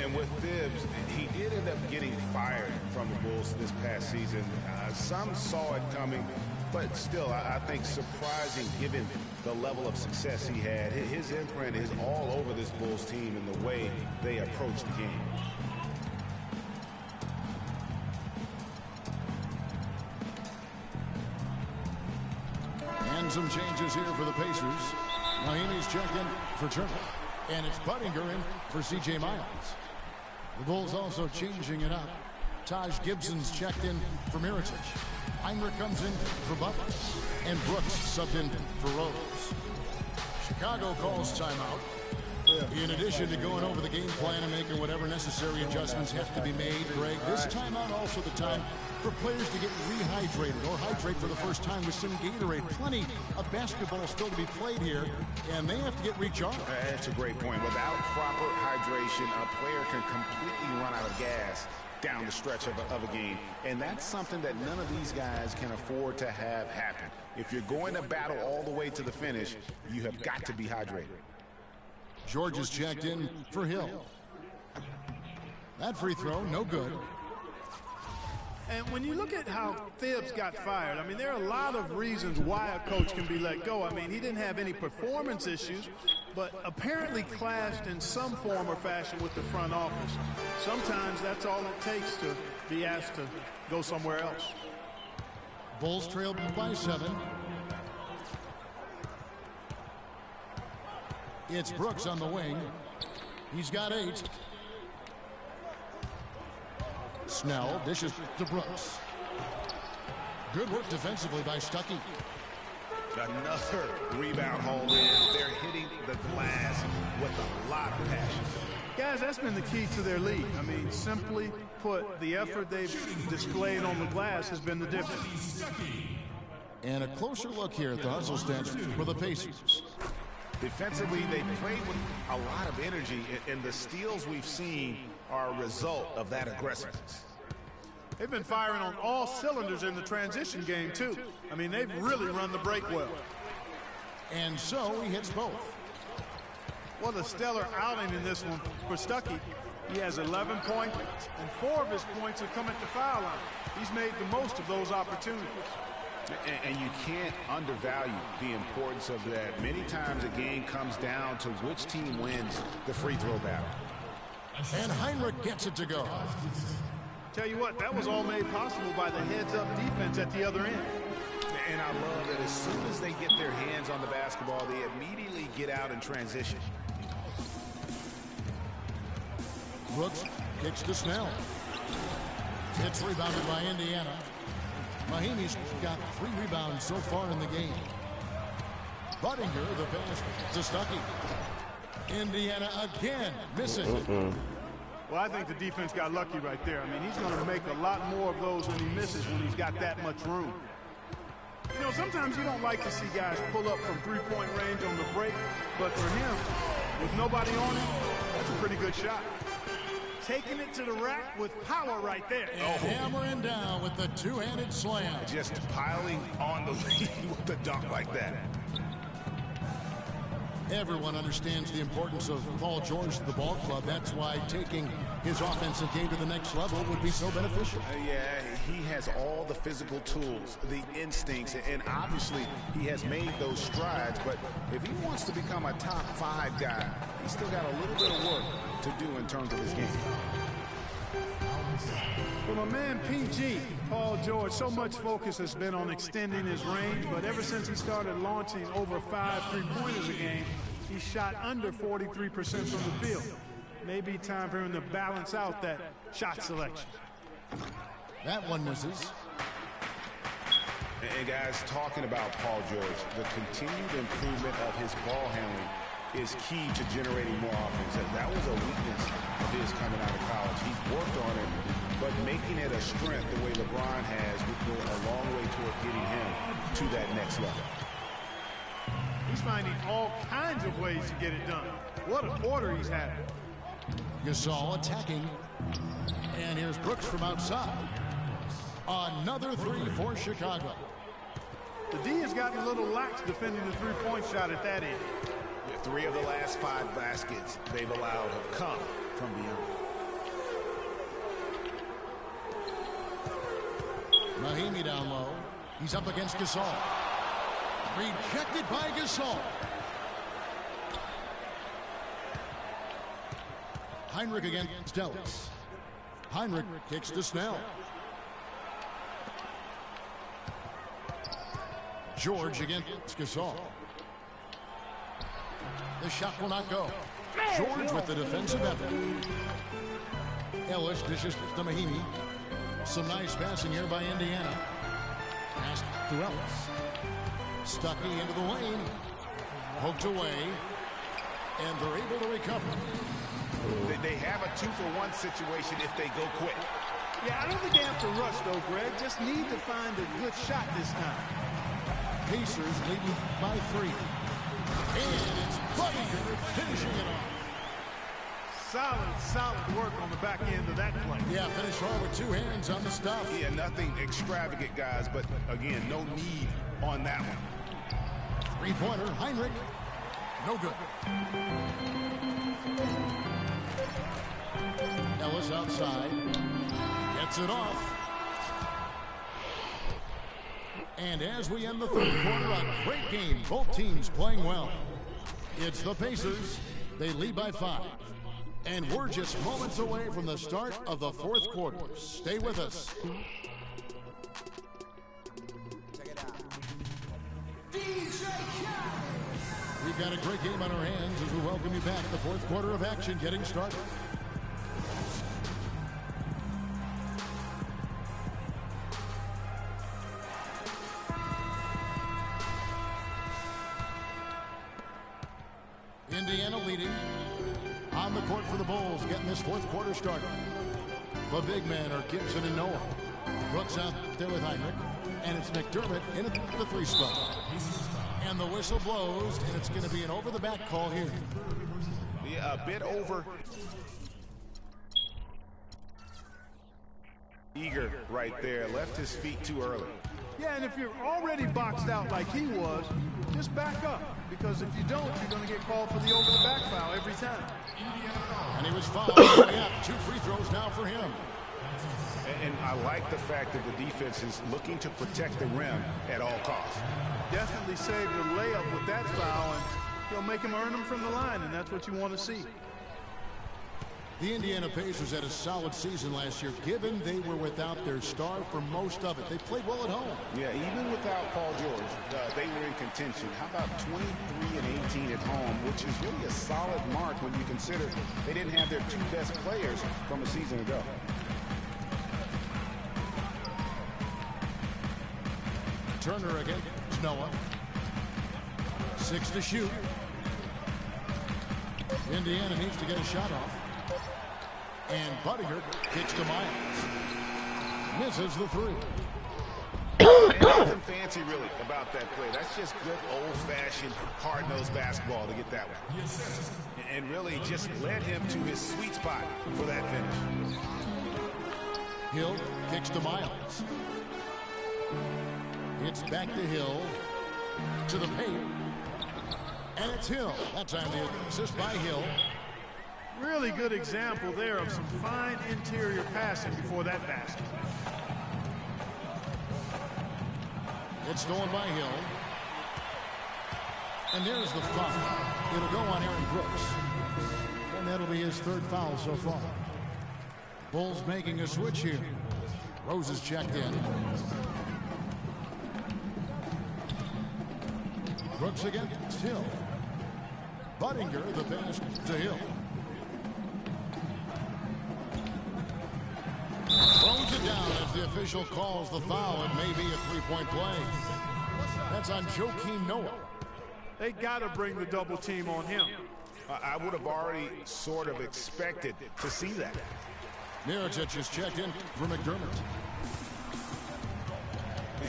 And with Thibs, he did end up getting fired from the Bulls this past season. Some saw it coming, but still, I think surprising given the level of success he had. His imprint is all over this Bulls team and the way they approach the game. And some changes here for the Pacers. Naheemi's checked in for Turner. And it's Buttinger in for C.J. Miles. The Bulls also changing it up. Taj Gibson's checked in for Mirotic. Heinrich comes in for Butler. And Brooks subbed in for Rose. Chicago calls timeout. In addition to going over the game plan and making whatever necessary adjustments have to be made, Greg, this timeout also the time for players to get rehydrated or hydrate for the first time with some Gatorade. Plenty of basketball still to be played here, and they have to get recharged. That's a great point. Without proper hydration, a player can completely run out of gas down the stretch of a game. And that's something that none of these guys can afford to have happen. If you're going to battle all the way to the finish, you have got to be hydrated. George is checked in for Hill. That free throw, no good. And when you look at how Thibs got fired, I mean, there are a lot of reasons why a coach can be let go. I mean, he didn't have any performance issues, but apparently clashed in some form or fashion with the front office. Sometimes that's all it takes to be asked to go somewhere else. Bulls trailed by 7. It's Brooks on the wing. He's got 8. Snell dishes to Brooks. Good work defensively by Stuckey. Another rebound haul in. They're hitting the glass with a lot of passion. Guys, that's been the key to their lead. I mean, simply put, the effort they've displayed on the glass has been the difference. And a closer look here at the hustle stats for the Pacers. Defensively, they played with a lot of energy, and the steals we've seen are a result of that aggressiveness. They've been firing on all cylinders in the transition game, too. I mean, they've really run the break well. And so he hits both. What a stellar outing in this one for Stuckey. He has 11 points, and 4 of his points have come at the foul line. He's made the most of those opportunities. And you can't undervalue the importance of that. Many times a game comes down to which team wins the free throw battle. And Heinrich gets it to go. Tell you what, that was all made possible by the heads-up defense at the other end. And I love that as soon as they get their hands on the basketball, they immediately get out and transition. Brooks kicks to Snell. It's rebounded by Indiana. Mahimi's got 3 rebounds so far in the game. Budinger, the pass to Stuckey. Indiana again missing. Well, I think the defense got lucky right there. I mean, he's going to make a lot more of those when he misses when he's got that much room. You know, sometimes you don't like to see guys pull up from three-point range on the break, but for him, with nobody on him, that's a pretty good shot. Taking it to the rack with power right there. And hammering down with the two-handed slam. Just piling on the lead with a dunk like that. Everyone understands the importance of Paul George to the ball club. That's why taking his offensive game to the next level would be so beneficial. Yeah, he has all the physical tools, the instincts, and obviously he has made those strides. But if he wants to become a top 5 guy, he's still got a little bit of work to do in terms of his game. For my man PG, Paul George, so much focus has been on extending his range, but ever since he started launching over 5 3-pointers a game, he shot under 43% from the field. Maybe time for him to balance out that shot selection. That one misses. And guys, talking about Paul George, the continued improvement of his ball handling is key to generating more offense. That was a weakness of his coming out of college. He's worked on it, but making it a strength the way LeBron has would go a long way toward getting him to that next level. He's finding all kinds of ways to get it done. What a quarter he's having. Gasol attacking. And here's Brooks from outside. Another 3 for Chicago. The D has gotten a little lax defending the three-point shot at that end. 3 of the last 5 baskets they've allowed have come from beyond. Mahimi down low. He's up against Gasol. Rejected by Gasol. Heinrich against Ellis. Heinrich kicks to Snell. George against Gasol. The shot will not go. George with the defensive effort. Ellis dishes to Mahimi. Some nice passing here by Indiana. Pass to Ellis. Stuckey into the lane. Poked away. And they're able to recover. They have a 2-for-1 situation if they go quick. Yeah, I don't think they have to rush, though, Greg. Just need to find a good shot this time. Pacers leading by 3. And it's Budinger finishing it off. Solid work on the back end of that play. Yeah, finish hard with 2 hands on the stuff. Yeah, nothing extravagant, guys, but again, no need on that one. 3-pointer, Heinrich. No good. Ellis outside. Gets it off. And as we end the 3rd quarter, a great game. Both teams playing well. It's the Pacers. They lead by 5. And we're just moments away from the start of the 4th quarter. Stay with us. We've got a great game on our hands as we welcome you back. The 4th quarter of action getting started. Indiana leading. On the court for the Bulls, getting this 4th quarter started. The big men are Gibson and Noah. Brooks out there with Heinrich. And it's McDermott in at the 3 spot. And the whistle blows, and it's going to be an over-the-back call here. Yeah, a bit over. Eager right there. Left his feet too early. Yeah, and if you're already boxed out like he was, just back up. Because if you don't, you're going to get called for the over-the-back foul every time. And he was fouled. Yeah, 2 free throws now for him. And I like the fact that the defense is looking to protect the rim at all costs. Definitely saved a layup with that foul, and he'll make him earn them from the line, and that's what you want to see. The Indiana Pacers had a solid season last year, given they were without their star for most of it. They played well at home. Yeah, even without Paul George, they were in contention. How about 23-18 at home, which is really a solid mark when you consider they didn't have their 2 best players from a season ago. Turner again. Noah. 6 to shoot. Indiana needs to get a shot off. And Buttinger kicks to Miles. Misses the 3. And nothing fancy really about that play. That's just good old-fashioned hard-nosed basketball to get that one. And really just led him to his sweet spot for that finish. Hill kicks to Miles. It's back to Hill. To the paint. And it's Hill. That time the assist by Hill. Really good example there of some fine interior passing before that basket. It's stolen by Hill. And there's the foul. It'll go on Aaron Brooks. And that'll be his 3rd foul so far. Bulls making a switch here. Rose is checked in. Brooks against Hill. Buttinger, the pass to Hill. Throws it down as the official calls the foul. It may be a 3-point play. That's on Joakim Noah. They got to bring the double team on him. I would have already sort of expected to see that. Mirotic is checked in for McDermott.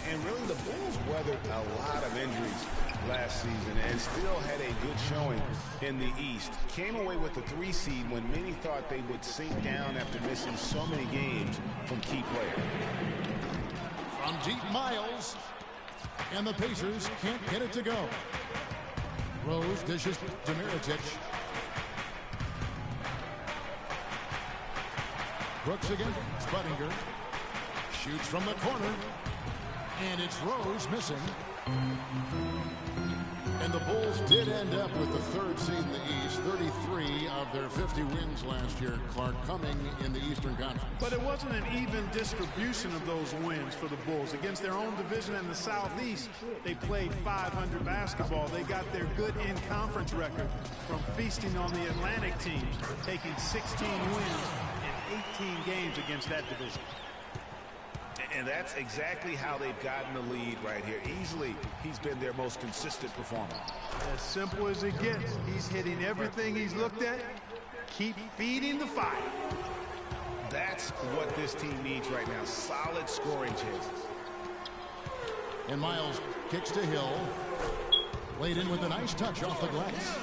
And really, the Bulls weathered a lot of injuries last season and still had a good showing in the East. Came away with the 3 seed when many thought they would sink down after missing so many games from key players. From deep, Miles. And the Pacers can't get it to go. Rose dishes to Mirotic. Brooks again. Buttinger. Shoots from the corner. And it's Rose missing. And the Bulls did end up with the 3rd seed in the East. 33 of their 50 wins last year, Clark, coming in the Eastern Conference. But it wasn't an even distribution of those wins for the Bulls. Against their own division in the Southeast, they played .500 basketball. They got their good in-conference record from feasting on the Atlantic teams, taking 16 wins in 18 games against that division. And that's exactly how they've gotten the lead right here. Easily, he's been their most consistent performer. As simple as it gets. He's hitting everything he's looked at. Keep feeding the fire. That's what this team needs right now. Solid scoring chances. And Miles kicks to Hill. Laid in with a nice touch off the glass.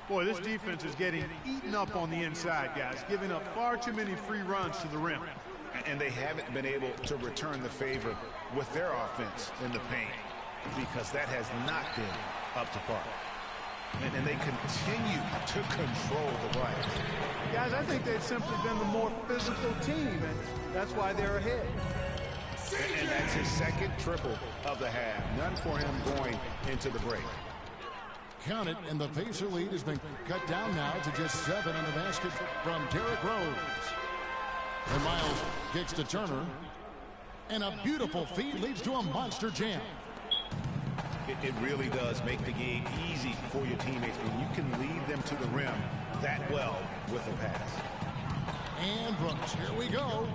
Boy, this defense is getting eaten up on the inside, guys. Giving up far too many free runs to the rim. And they haven't been able to return the favor with their offense in the paint because that has not been up to par. And they continue to control the glass. Guys, I think they've simply been the more physical team, and that's why they're ahead. And that's his 2nd triple of the half. None for him going into the break. Count it, and the Pacer lead has been cut down now to just 7 on the basket from Derrick Rose. And Miles kicks to Turner. And a beautiful feed leads to a monster jam. It really does make the game easy for your teammates when you can lead them to the rim that well with a pass. And Brooks, here we go.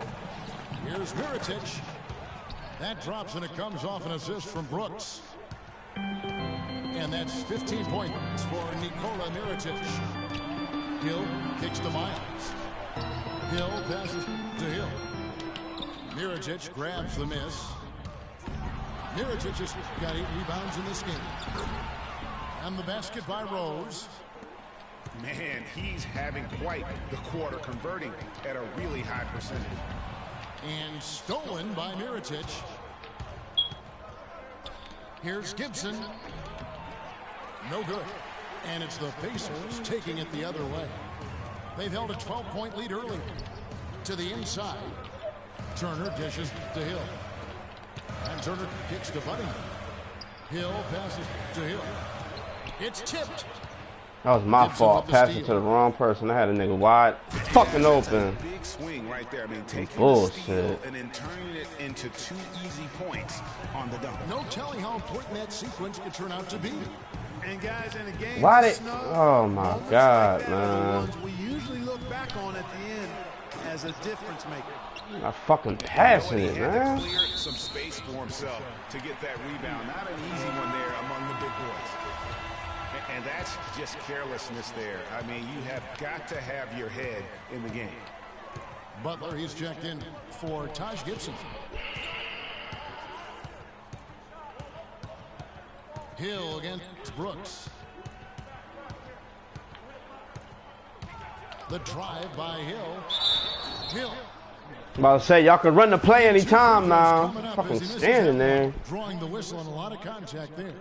Here's Mirotic. That drops and it comes off an assist from Brooks. And that's 15 points for Nikola Mirotic. Hill kicks to Miles. Hill passes to Hill. Mirotic grabs the miss. Mirotic has got 8 rebounds in this game. And the basket by Rose. Man, he's having quite the quarter, converting at a really high percentage. And stolen by Mirotic. Here's Gibson. No good. And it's the Pacers taking it the other way. They've held a 12-point lead early. To the inside. Turner dishes to Hill. And Turner kicks to Buttinger. Hill passes to Hill. It's tipped. That was my fault. Passing to the wrong person. I had a nigga wide fucking open. Big swing right there. I mean, taking bullshit. the steal and then turning it into 2 easy points on the dunk. No telling how important that sequence could turn out to be. And guys, in a game Why that's did? snug, Oh my moments God, like that are the man! ones we usually look back on at the end as a difference maker. I'm fucking passing it, He had to man. clear some space for himself to get that rebound. Not an easy one there among the big boys. And that's just carelessness there. I mean, you have got to have your head in the game. Butler, he's checked in for Taj Gibson. Hill against Brooks. The drive by Hill. Hill. I'm about to say, y'all can run the play anytime now. Fucking standing there. Drawing the whistle and a lot of contact there.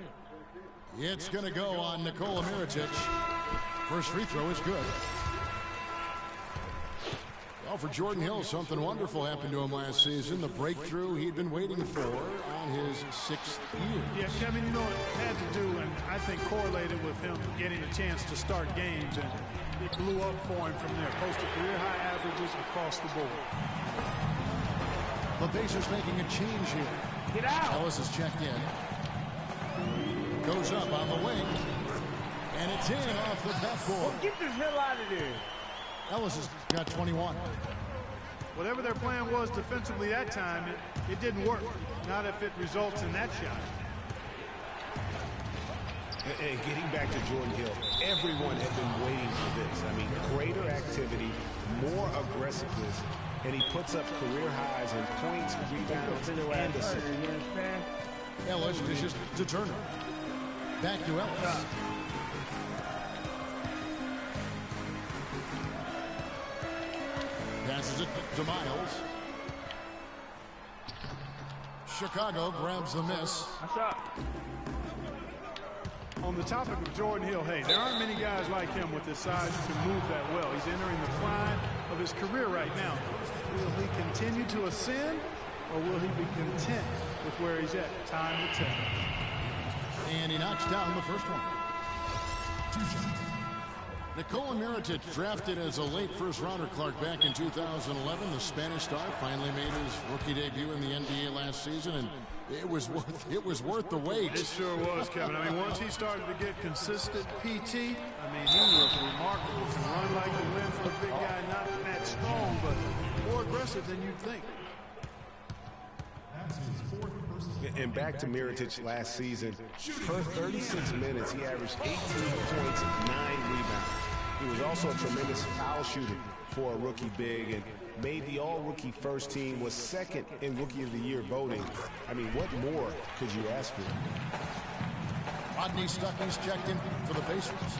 It's going to go on Nikola Mirotic. First free throw is good. Well, for Jordan Hill, something wonderful happened to him last season. The breakthrough he'd been waiting for on his 6th year. Yeah, Kevin, you know what it had to do, and I think correlated with him getting a chance to start games, and it blew up for him from there. Posted career-high averages across the board. The Pacers making a change here. Get out. Ellis is checked in. Goes up on the wing. And it's in off the backboard. Get this hell out of there. Ellis has got 21. Whatever their plan was defensively that time, it didn't work. Not if it results in that shot. And getting back to Jordan Hill, everyone had been waiting for this. I mean, greater activity, more aggressiveness, and he puts up career highs in points, rebounds, and assists. Ellis dishes to Turner. Back to Ellis. Passes it to Miles. Chicago grabs the miss. What's up? On the topic of Jordan Hill, hey, there aren't many guys like him with his size who can move that well. He's entering the prime of his career right now. Will he continue to ascend, or will he be content with where he's at? Time to tell. And he knocks down the first one. Nikola Mirotic, drafted as a late first-rounder, Clark, back in 2011. The Spanish star finally made his rookie debut in the NBA last season, and it was worth the wait. It sure was, Kevin. I mean, once he started to get consistent PT, I mean, he was remarkable. To run like the wind for a big guy, not that strong, but more aggressive than you'd think. And back to Mirotic last season, per 36 minutes, he averaged 18 points, 9 rebounds. He was also a tremendous foul shooter for a rookie big and made the all-rookie first team, was second in Rookie of the Year voting. I mean, what more could you ask for? Rodney Stuckey's checked in for the Pacers.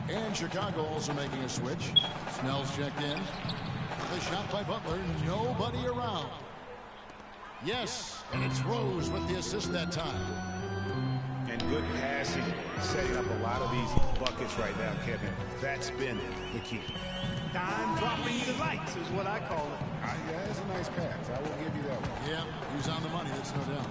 And Chicago also making a switch. Snell's checked in. The shot by Butler, nobody around. Yes, and it's Rose with the assist that time. And good passing, setting up a lot of these buckets right now, Kevin. That's been the key. Time-dropping delights is what I call it. Yeah, that's a nice pass. I will give you that one. Yeah, he was on the money, that's no doubt.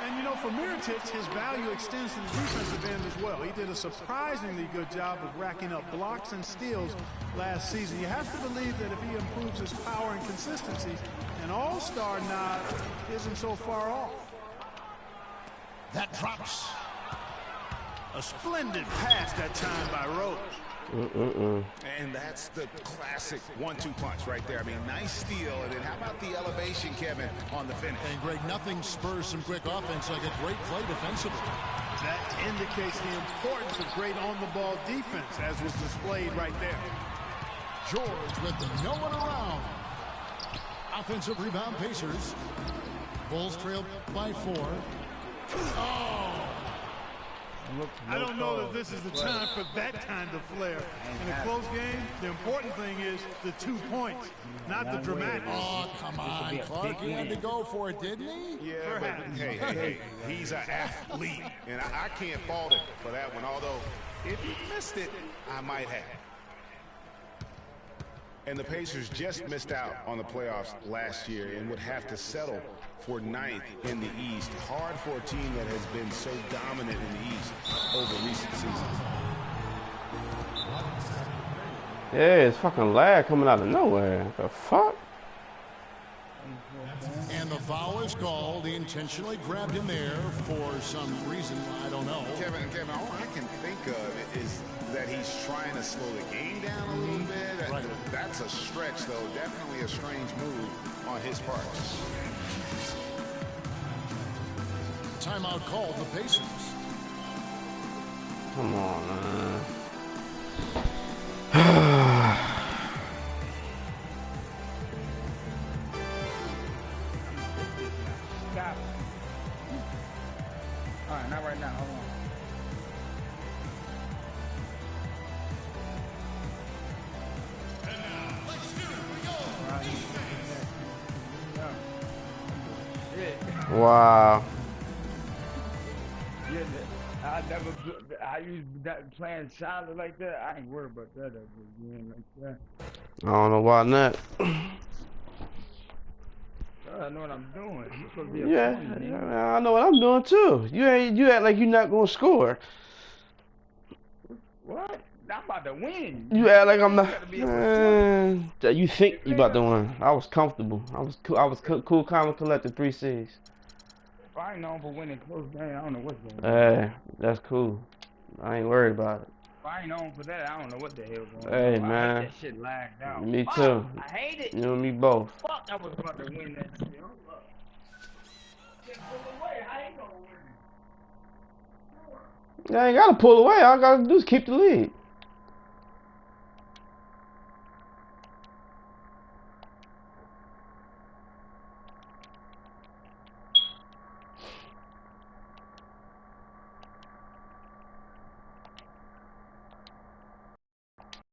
And, you know, for Mirotic, his value extends to the defensive end as well. He did a surprisingly good job of racking up blocks and steals last season. You have to believe that if he improves his power and consistency, an all-star nod isn't so far off. That drops. A splendid pass that time by Rose. And that's the classic 1-2 punch right there. I mean, nice steal. And then how about the elevation, Kevin, on the finish? And Greg, nothing spurs some quick offense like a great play defensively. That indicates the importance of great on-the-ball defense, as was displayed right there. George with no one around. Offensive rebound, Pacers. Bulls trail by 4. Oh! I don't know that this is the time for that kind of flair. In a close game, the important thing is the 2 points, not the dramatics. Oh, come on, Clark. He had to go for it, didn't he? Yeah, but hey, he's an athlete, and I can't fault him for that one, although if he missed it, I might have. And the Pacers just missed out on the playoffs last year and would have to settle for 9th in the East. Hard for a team that has been so dominant in the East over recent seasons. Yeah, it's fucking lag coming out of nowhere. What the fuck? And the foul is called. He intentionally grabbed him there for some reason. I don't know. Kevin, all I can think of is that he's trying to slow the game down a little bit. Right. That's a stretch, though. Definitely a strange move on his part. Timeout called the Pacers. Come on, man. Stop. Alright, not right now. Hold on. Wow. Yeah, I use that playing solid like that. I ain't worried about that ever again like that. I don't know why not. I know what I'm doing. You're supposed to be a Yeah, point, man. I know what I'm doing too. You act like you're not gonna score. What? I'm about to win. You act like I'm not. You gotta be able to You think you about to win? I was comfortable. I was cool. I was cool, calm, and collected. 3-6. If I ain't known for winning close game, I don't know what's going on. Hey, that's cool. I ain't worried about it. If I ain't known for that, I don't know what the hell going on. Hey, I man. hate that shit lagged out. Me Fuck, too. I hate it. You and me both. Fuck, I was about to win that shit. Hold up. Get pulled away. I ain't gonna win. I ain't gotta pull away. All I gotta do is keep the lead.